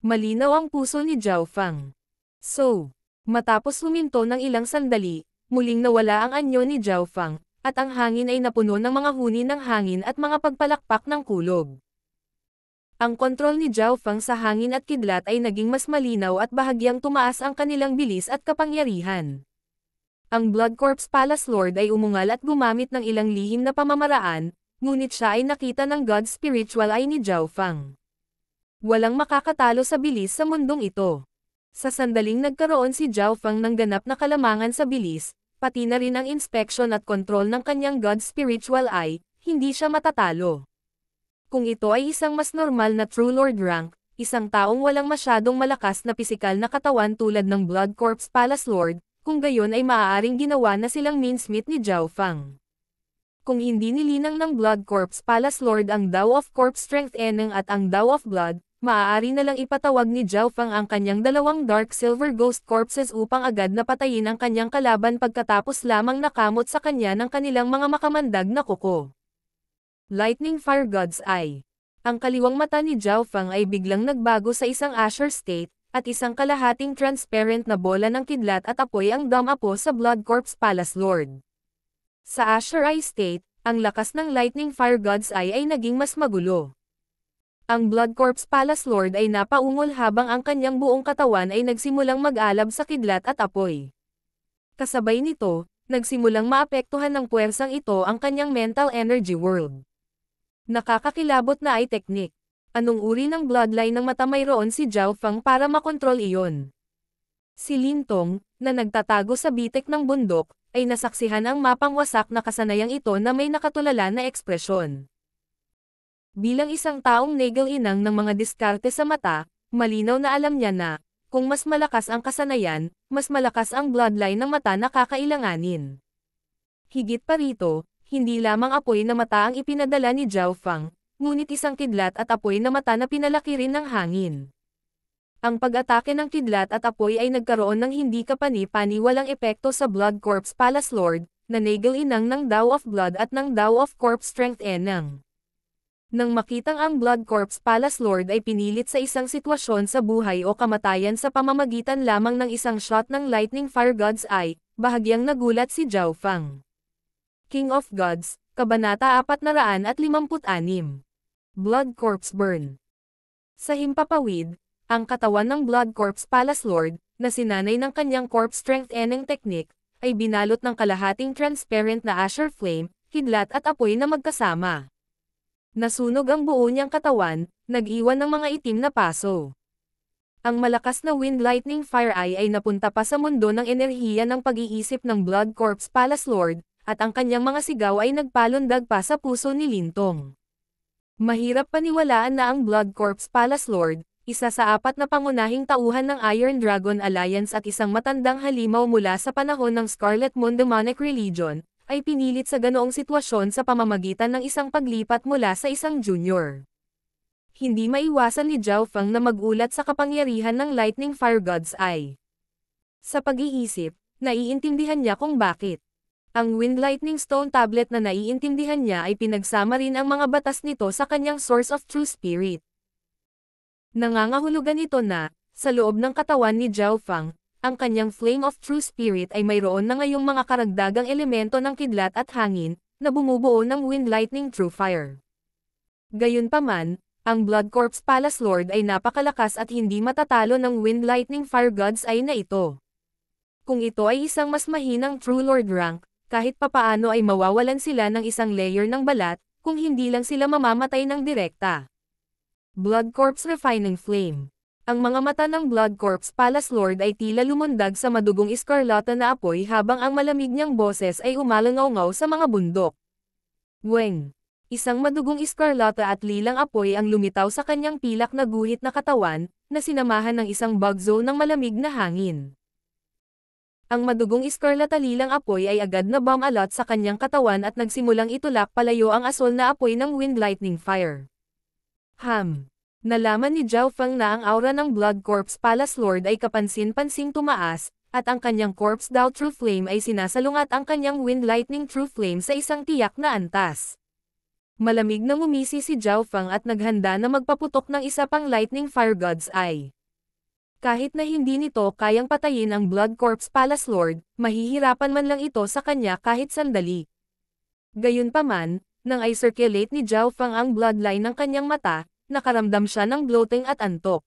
Malinaw ang puso ni Zhao Feng. So, matapos huminto ng ilang sandali, muling nawala ang anyo ni Zhao Feng, at ang hangin ay napuno ng mga huni ng hangin at mga pagpalakpak ng kulog. Ang kontrol ni Zhao Feng sa hangin at kidlat ay naging mas malinaw at bahagyang tumaas ang kanilang bilis at kapangyarihan. Ang Blood Corpse Palace Lord ay umungal at gumamit ng ilang lihim na pamamaraan, ngunit siya ay nakita ng God's Spiritual Eye ni Zhao Feng. Walang makakatalo sa bilis sa mundong ito. Sa sandaling nagkaroon si Zhao Feng ng ganap na kalamangan sa bilis, pati na rin ang inspection at kontrol ng kanyang God's Spiritual Eye, hindi siya matatalo. Kung ito ay isang mas normal na True Lord rank, isang taong walang masyadong malakas na pisikal na katawan tulad ng Blood Corpse Palace Lord, kung gayon ay maaaring ginawa na silang mincemeat ni Zhao Feng. Kung hindi nilinang ng Blood Corpse Palace Lord ang Dao of Corpse Strength Eneng at ang Dao of Blood, maaari na lang ipatawag ni Zhao Feng ang kanyang dalawang Dark Silver Ghost Corpses upang agad na patayin ang kanyang kalaban pagkatapos lamang nakamot sa kanya ng kanilang mga makamandag na kuko. Lightning Fire God's Eye. Ang kaliwang mata ni Zhao Feng ay biglang nagbago sa isang Azure State, at isang kalahating transparent na bola ng kidlat at apoy ang damapo sa Blood Corpse Palace Lord. Sa Azure Eye State, ang lakas ng Lightning Fire God's Eye ay naging mas magulo. Ang Blood Corpse Palace Lord ay napaungol habang ang kanyang buong katawan ay nagsimulang mag-alab sa kidlat at apoy. Kasabay nito, nagsimulang maapektuhan ng puwersang ito ang kanyang mental energy world. Nakakakilabot na ay teknik. Anong uri ng bloodline ng mata mayroon si Zhao Feng para makontrol iyon? Si Lin Tong, na nagtatago sa bitik ng bundok, ay nasaksihan ang mapangwasak na kasanayang ito na may nakatulala na ekspresyon. Bilang isang taong nagal-inang ng mga diskarte sa mata, malinaw na alam niya na, kung mas malakas ang kasanayan, mas malakas ang bloodline ng mata na kakailanganin. Higit pa rito, hindi lamang apoy na mata ang ipinadala ni Zhao Feng, ngunit isang kidlat at apoy na mata na pinalaki rin ng hangin. Ang pag-atake ng kidlat at apoy ay nagkaroon ng hindi kapani-paniwalang epekto sa Blood Corpse Palace Lord, na nagal-inang ng Dao of Blood at ng Dao of Corpse Strength Eneng. Nang makitang ang Blood Corpse Palace Lord ay pinilit sa isang sitwasyon sa buhay o kamatayan sa pamamagitan lamang ng isang shot ng Lightning Fire God's Eye, bahagyang nagulat si Zhao Feng. King of Gods, Kabanata 456. Blood Corpse Burn. Sa himpapawid, ang katawan ng Blood Corpse Palace Lord, na sinanay ng kanyang Corpse Strength Eneng technique, ay binalot ng kalahating transparent na Azure Flame, kidlat at apoy na magkasama. Nasunog ang buo niyang katawan, nag-iwan ng mga itim na paso. Ang malakas na Wind Lightning Fire Eye ay napunta pa sa mundo ng enerhiya ng pag-iisip ng Blood Corpse Palace Lord, at ang kanyang mga sigaw ay nagpalundag pa sa puso ni Lin Tong. Mahirap paniwalaan na ang Blood Corpse Palace Lord, isa sa 4 na pangunahing tauhan ng Iron Dragon Alliance at isang matandang halimaw mula sa panahon ng Scarlet Moon Demonic Religion, ay pinilit sa ganoong sitwasyon sa pamamagitan ng isang paglipat mula sa isang junior. Hindi maiwasan ni Zhao Feng na magulat sa kapangyarihan ng Lightning Fire God's Eye. Sa pag-iisip, naiintindihan niya kung bakit. Ang Wind Lightning Stone Tablet na naiintindihan niya ay pinagsama rin ang mga batas nito sa kanyang Source of True Spirit. Nangangahulugan ito na, sa loob ng katawan ni Zhao Fang, ang kanyang Flame of True Spirit ay mayroon na ngayong mga karagdagang elemento ng kidlat at hangin, na bumubuo ng Wind Lightning True Fire. Gayunpaman, ang Blood Corpse Palace Lord ay napakalakas at hindi matatalo ng Wind Lightning Fire Gods ay na ito. Kung ito ay isang mas mahinang True Lord rank, kahit papaano ay mawawalan sila ng isang layer ng balat, kung hindi lang sila mamamatay ng direkta. Blood Corpse Refining Flame. Ang mga mata ng Blood Corpse Palace Lord ay tila lumundag sa madugong iskarlata na apoy habang ang malamig niyang boses ay umalangaw-ngaw sa mga bundok. Weng. Isang madugong iskarlata at lilang apoy ang lumitaw sa kanyang pilak na guhit na katawan, na sinamahan ng isang bug zone ng malamig na hangin. Ang madugong iskarlata lilang apoy ay agad na bumalot sa kanyang katawan at nagsimulang itulak palayo ang asol na apoy ng Wind Lightning Fire. Nalaman ni Zhao Feng na ang aura ng Blood Corpse Palace Lord ay kapansin-pansing tumaas, at ang kanyang Corpse Dao True Flame ay sinasalungat ang kanyang Wind Lightning True Flame sa isang tiyak na antas. Malamig na ngumisi si Zhao Feng at naghanda na magpaputok ng isa pang Lightning Fire God's Eye. Kahit na hindi nito kayang patayin ang Blood Corpse Palace Lord, mahihirapan man lang ito sa kanya kahit sandali. Gayunpaman, nang i-circulate ni Zhao Feng ang bloodline ng kanyang mata, nakaramdam siya ng bloating at antok.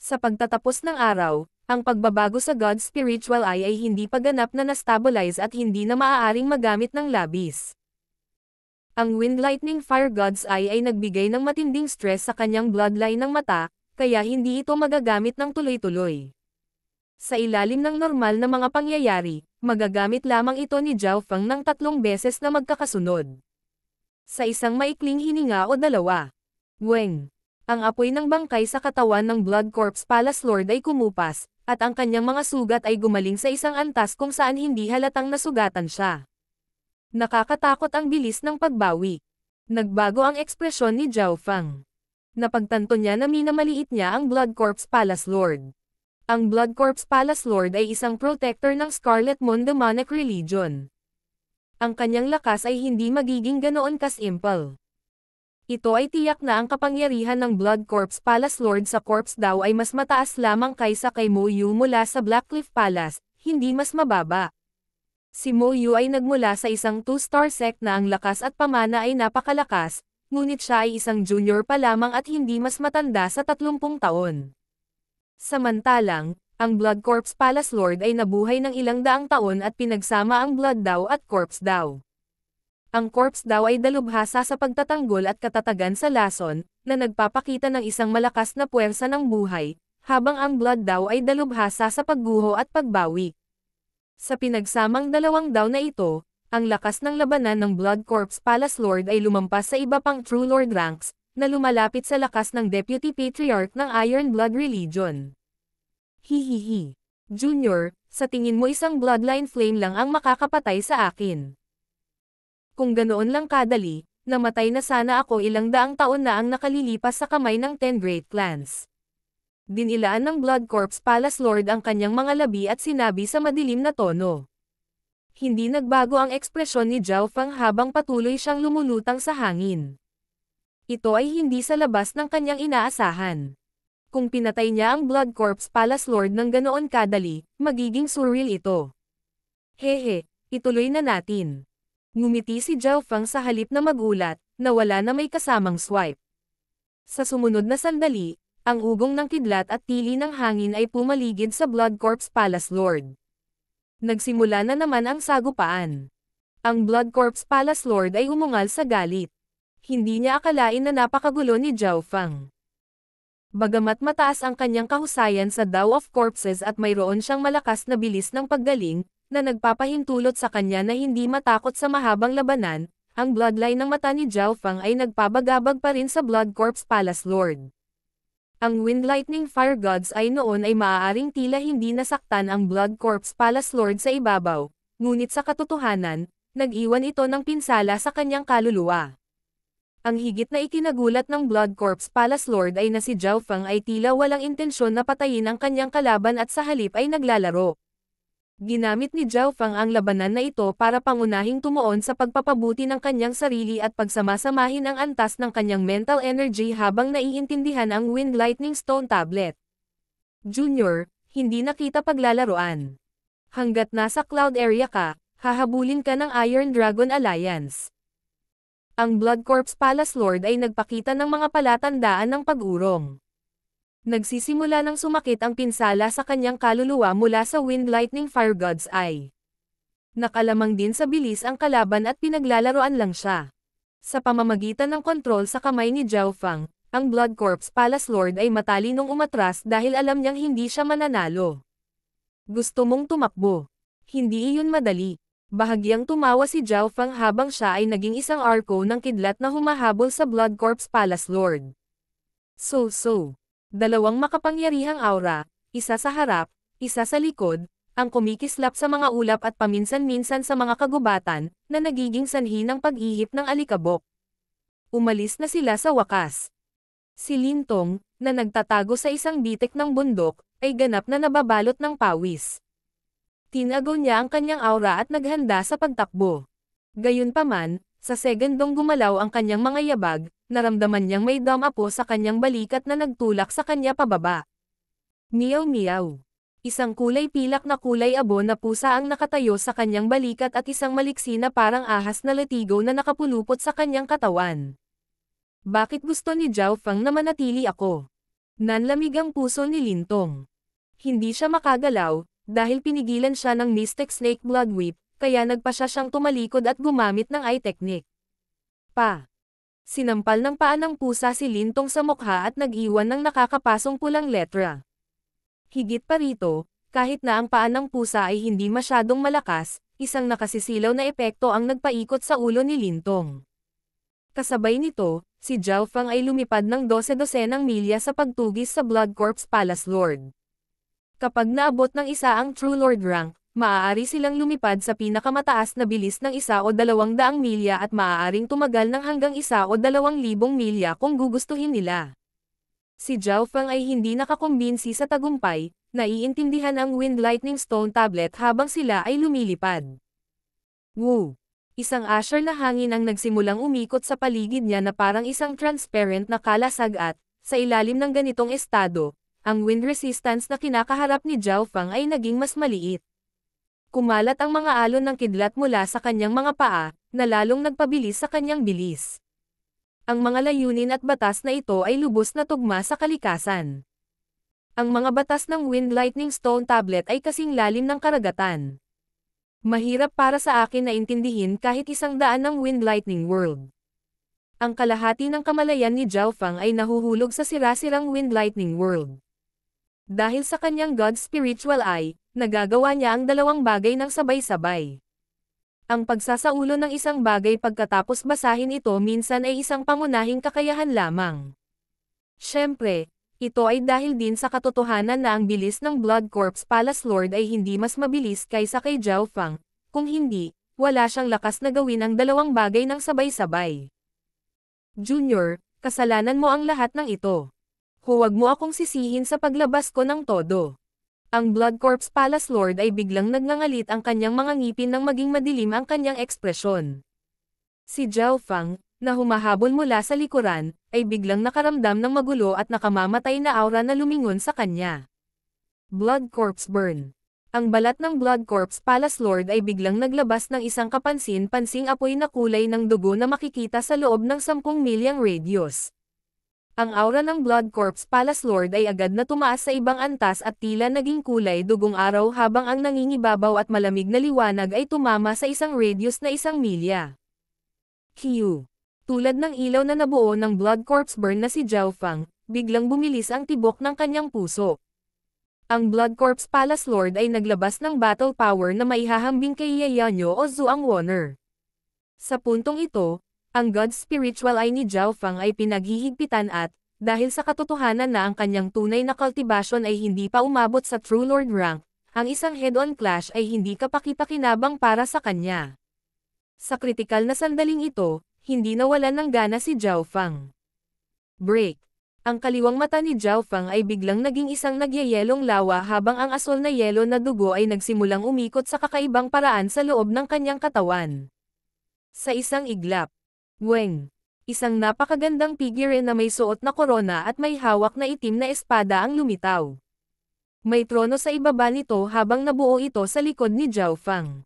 Sa pagtatapos ng araw, ang pagbabago sa God's Spiritual Eye ay hindi pa ganap na na-stabilize at hindi na maaaring magamit ng labis. Ang Wind Lightning Fire God's Eye ay nagbigay ng matinding stress sa kanyang bloodline ng mata, kaya hindi ito magagamit ng tuloy-tuloy. Sa ilalim ng normal na mga pangyayari, magagamit lamang ito ni Zhao Feng ng 3 beses na magkakasunod. Sa isang maikling hininga o dalawa. Weng. Ang apoy ng bangkay sa katawan ng Blood Corpse Palace Lord ay kumupas, at ang kanyang mga sugat ay gumaling sa isang antas kung saan hindi halatang nasugatan siya. Nakakatakot ang bilis ng pagbawi. Nagbago ang ekspresyon ni Zhao Feng. Napagtanto niya na minamaliit niya ang Blood Corpse Palace Lord. Ang Blood Corpse Palace Lord ay isang protector ng Scarlet Moon Demonic Religion. Ang kanyang lakas ay hindi magiging ganoon ka-simple. Ito ay tiyak na ang kapangyarihan ng Blood Corpse Palace Lord sa Corpse Dao ay mas mataas lamang kaysa kay Mo Yu mula sa Blackcliff Palace, hindi mas mababa. Si Mo Yu ay nagmula sa isang 2-star sect na ang lakas at pamana ay napakalakas, ngunit siya ay isang junior pa lamang at hindi mas matanda sa 30 taon. Samantalang, ang Blood Corpse Palace Lord ay nabuhay ng ilang daang taon at pinagsama ang Blood Dao at Corpse Dao. Ang Corpse Dao ay dalubhasa sa pagtatanggol at katatagan sa lason, na nagpapakita ng isang malakas na puwersa ng buhay, habang ang Blood Dao ay dalubhasa sa pagguho at pagbawi. Sa pinagsamang dalawang Dao na ito, ang lakas ng labanan ng Blood Corpse Palace Lord ay lumampas sa iba pang True Lord ranks, na lumalapit sa lakas ng Deputy Patriarch ng Iron Blood Religion. Hihihi. Junior, sa tingin mo isang bloodline flame lang ang makakapatay sa akin. Kung ganoon lang kadali, namatay na sana ako ilang daang taon na ang nakalilipas sa kamay ng 10 Great Clans. Dinilaan ng Blood Corpse Palace Lord ang kanyang mga labi at sinabi sa madilim na tono. Hindi nagbago ang ekspresyon ni Zhao Feng habang patuloy siyang lumulutang sa hangin. Ito ay hindi sa labas ng kanyang inaasahan. Kung pinatay niya ang Blood Corpse Palace Lord ng ganoon kadali, magiging surreal ito. Hehe, ituloy na natin. Ngumiti si Zhao Feng sa halip na magulat, na wala na may kasamang swipe. Sa sumunod na sandali, ang ugong ng kidlat at tili ng hangin ay pumaligid sa Blood Corpse Palace Lord. Nagsimula na naman ang sagupaan. Ang Blood Corpse Palace Lord ay umungal sa galit. Hindi niya akalain na napakagulo ni Zhao Feng. Bagamat mataas ang kanyang kahusayan sa Dao of Corpses at mayroon siyang malakas na bilis ng paggaling, na nagpapahintulot sa kanya na hindi matakot sa mahabang labanan, ang bloodline ng mata ni Zhao Feng ay nagpabagabag pa rin sa Blood Corpse Palace Lord. Ang Wind Lightning Fire Gods ay noon ay maaaring tila hindi nasaktan ang Blood Corpse Palace Lord sa ibabaw, ngunit sa katotohanan, nag-iwan ito ng pinsala sa kanyang kaluluwa. Ang higit na ikinagulat ng Blood Corpse Palace Lord ay na si Zhao Feng ay tila walang intensyon na patayin ang kanyang kalaban at sa halip ay naglalaro. Ginamit ni Zhao Fang ang labanan na ito para pangunahing tumuon sa pagpapabuti ng kanyang sarili at pagsamasamahin ang antas ng kanyang mental energy habang naiintindihan ang Wind Lightning Stone Tablet. Junior, hindi na kita paglalaroan. Hanggat nasa cloud area ka, hahabulin ka ng Iron Dragon Alliance. Ang Blood Corps Palace Lord ay nagpakita ng mga palatandaan ng pag-urong. Nagsisimula ng sumakit ang pinsala sa kanyang kaluluwa mula sa Wind Lightning Fire God's Eye. Nakalamang din sa bilis ang kalaban at pinaglalaroan lang siya. Sa pamamagitan ng kontrol sa kamay ni Zhao Fang, ang Blood Corps Palace Lord ay matalinong umatras dahil alam niyang hindi siya mananalo. Gusto mong tumakbo. Hindi iyon madali. Bahagyang tumawa si Zhao Fang habang siya ay naging isang arko ng kidlat na humahabol sa Blood Corps Palace Lord. So. Dalawang makapangyarihang aura, isa sa harap, isa sa likod, ang kumikislap sa mga ulap at paminsan-minsan sa mga kagubatan, na nagiging sanhi ng pag-ihip ng alikabok. Umalis na sila sa wakas. Si Lintong, na nagtatago sa isang bitik ng bundok, ay ganap na nababalot ng pawis. Tinago niya ang kanyang aura at naghanda sa pagtakbo. Gayunpaman, sa segundong gumalaw ang kanyang mga yabag, naramdaman niyang may damapo sa kanyang balikat na nagtulak sa kanya pababa. Meow meow. Isang kulay pilak na kulay abo na pusa ang nakatayo sa kanyang balikat at isang maliksi na parang ahas na latigo na nakapulupot sa kanyang katawan. Bakit gusto ni Zhao Fang na manatili ako? Nanlamig ang puso ni Lintong. Hindi siya makagalaw, dahil pinigilan siya ng Mystic Snake Blood Whip, kaya nagpa siya siyang tumalikod at gumamit ng eye technique. Sinampal ng paa ng pusa si Lintong sa mukha at nag-iwan ng nakakapasong pulang letra. Higit pa rito, kahit na ang paa ng pusa ay hindi masyadong malakas, isang nakasisilaw na epekto ang nagpaikot sa ulo ni Lintong. Kasabay nito, si Zhao Fang ay lumipad ng 12-dosenang milya sa pagtugis sa Blood Corps Palace Lord. Kapag naabot ng isa ang True Lord rank, maaari silang lumipad sa pinakamataas na bilis ng 1 o 200 milya at maaaring tumagal ng hanggang 1 o 2,000 milya kung gugustuhin nila. Si Zhao Fang ay hindi nakakumbinsi sa tagumpay, naiintindihan ang Wind Lightning Stone Tablet habang sila ay lumilipad. Woo! Isang asher na hangin ang nagsimulang umikot sa paligid niya na parang isang transparent na kalasag at, sa ilalim ng ganitong estado, ang wind resistance na kinakaharap ni Zhao Fang ay naging mas maliit. Kumalat ang mga alon ng kidlat mula sa kanyang mga paa, na lalong nagpabilis sa kanyang bilis. Ang mga layunin at batas na ito ay lubos na tugma sa kalikasan. Ang mga batas ng Wind Lightning Stone Tablet ay kasing lalim ng karagatan. Mahirap para sa akin na intindihin kahit 100 ng Wind Lightning World. Ang kalahati ng kamalayan ni Zhao Fang ay nahuhulog sa sira-sirang Wind Lightning World. Dahil sa kanyang God's Spiritual Eye, nagagawa niya ang dalawang bagay ng sabay-sabay. Ang pagsasaulo ng isang bagay pagkatapos basahin ito minsan ay isang pangunahing kakayahan lamang. Siyempre, ito ay dahil din sa katotohanan na ang bilis ng Blood Corps Palace Lord ay hindi mas mabilis kaysa kay Zhao Fang, kung hindi, wala siyang lakas na gawin ang dalawang bagay ng sabay-sabay. Junior, kasalanan mo ang lahat ng ito. Huwag mo akong sisihin sa paglabas ko ng todo. Ang Blood Corps Palace Lord ay biglang nagngangalit ang kanyang mga ngipin nang maging madilim ang kanyang ekspresyon. Si Zhao Fang, na humahabol mula sa likuran, ay biglang nakaramdam ng magulo at nakamamatay na aura na lumingon sa kanya. Blood Corps Burn. Ang balat ng Blood Corps Palace Lord ay biglang naglabas ng isang kapansin-pansing apoy na kulay ng dugo na makikita sa loob ng 10 milyang radius. Ang aura ng Blood Corps Palace Lord ay agad na tumaas sa ibang antas at tila naging kulay dugong araw habang ang nangingibabaw at malamig na liwanag ay tumama sa isang radius na 1 milya. Q. Tulad ng ilaw na nabuo ng Blood Corps Burn na si Zhao Fang, biglang bumilis ang tibok ng kanyang puso. Ang Blood Corps Palace Lord ay naglabas ng battle power na maihahambing kay Yayanyo o Zhuang Wonner. Sa puntong ito, ang God's Spiritual Eye ni Zhao Fang ay pinaghihigpitan at, dahil sa katotohanan na ang kanyang tunay na kultibasyon ay hindi pa umabot sa True Lord rank, ang isang head-on clash ay hindi kapaki-pakinabang para sa kanya. Sa kritikal na sandaling ito, hindi nawalan ng gana si Zhao Fang. Break. Ang kaliwang mata ni Zhao Feng ay biglang naging isang nagyayelong lawa habang ang asul na yelo na dugo ay nagsimulang umikot sa kakaibang paraan sa loob ng kanyang katawan. Sa isang iglap, Weng, isang napakagandang figure na may suot na korona at may hawak na itim na espada ang lumitaw. May trono sa ibaba nito habang nabuo ito sa likod ni Zhao Feng.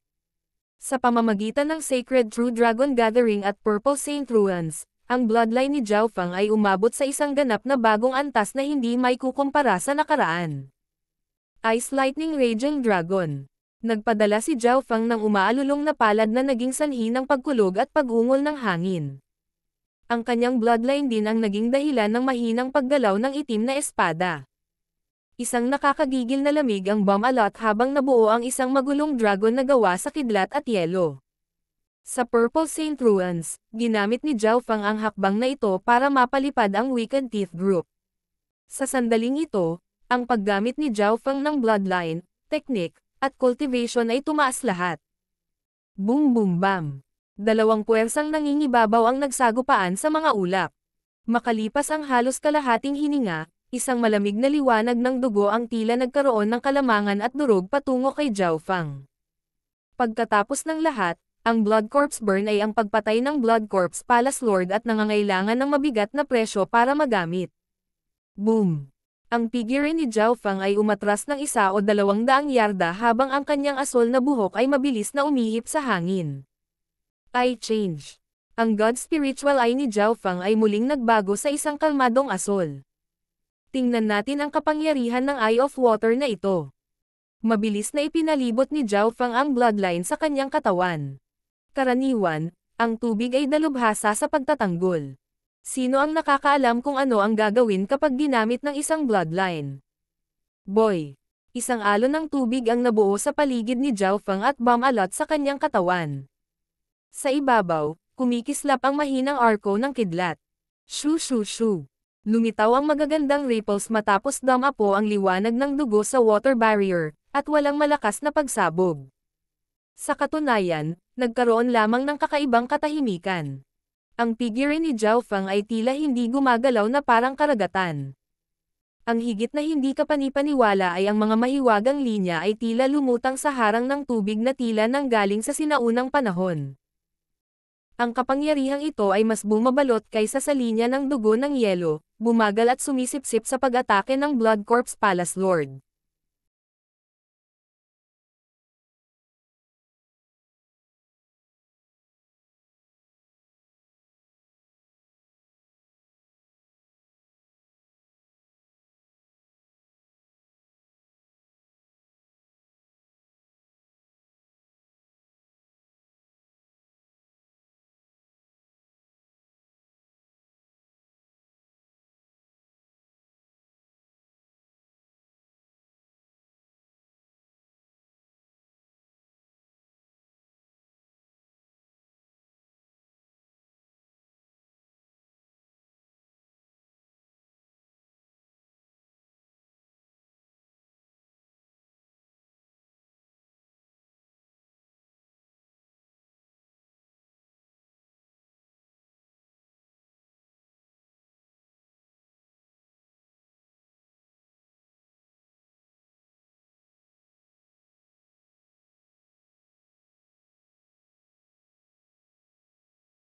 Sa pamamagitan ng Sacred True Dragon Gathering at Purple Saint Ruins, ang bloodline ni Zhao Feng ay umabot sa isang ganap na bagong antas na hindi may kukumpara sa nakaraan. Ice Lightning Raging Dragon. Nagpadala si Zhao Feng ng umaalulong na palad na naging sanhi ng pagkulog at pag-ungol ng hangin. Ang kanyang bloodline din ang naging dahilan ng mahinang paggalaw ng itim na espada. Isang nakakagigil na lamig ang Bomb-A-Lot habang nabuo ang isang magulong dragon na gawa sa kidlat at yelo. Sa Purple Saint Ruins, ginamit ni Zhao Feng ang hakbang na ito para mapalipad ang Wicked Teeth Group. Sa sandaling ito, ang paggamit ni Zhao Feng ng bloodline, technique, at cultivation ay tumaas lahat. Boom boom bam! Dalawang puwersang nangingibabaw ang nagsagupaan sa mga ulap. Makalipas ang halos kalahating hininga, isang malamig na liwanag ng dugo ang tila nagkaroon ng kalamangan at durog patungo kay Zhao Feng. Pagkatapos ng lahat, ang Blood Corpse Burn ay ang pagpatay ng Blood Corpse Palace Lord at nangangailangan ng mabigat na presyo para magamit. Boom! Ang figure ni Zhao Feng ay umatras ng 1 o 200 yarda habang ang kanyang asul na buhok ay mabilis na umihip sa hangin. Eye change. Ang God Spiritual Eye ni Zhao Feng ay muling nagbago sa isang kalmadong asul. Tingnan natin ang kapangyarihan ng Eye of Water na ito. Mabilis na ipinalibot ni Zhao Feng ang bloodline sa kanyang katawan. Karaniwan, ang tubig ay dalubhasa sa pagtatanggol. Sino ang nakakaalam kung ano ang gagawin kapag ginamit ng isang bloodline? Boy! Isang alon ng tubig ang nabuo sa paligid ni Zhao Feng at Bomb-A-Lot sa kanyang katawan. Sa ibabaw, kumikislap ang mahinang arko ng kidlat. Shoo shoo shoo! Lumitaw ang magagandang ripples matapos dumapo ang liwanag ng dugo sa water barrier, at walang malakas na pagsabog. Sa katunayan, nagkaroon lamang ng kakaibang katahimikan. Ang figure ni Zhao Feng ay tila hindi gumagalaw na parang karagatan. Ang higit na hindi kapanipaniwala ay ang mga mahiwagang linya ay tila lumutang sa harang ng tubig na tila nanggaling sa sinaunang panahon. Ang kapangyarihang ito ay mas bumabalot kaysa sa linya ng dugo ng yelo, bumagal at sumisipsip sa pag-atake ng Blood Corpse Palace Lord.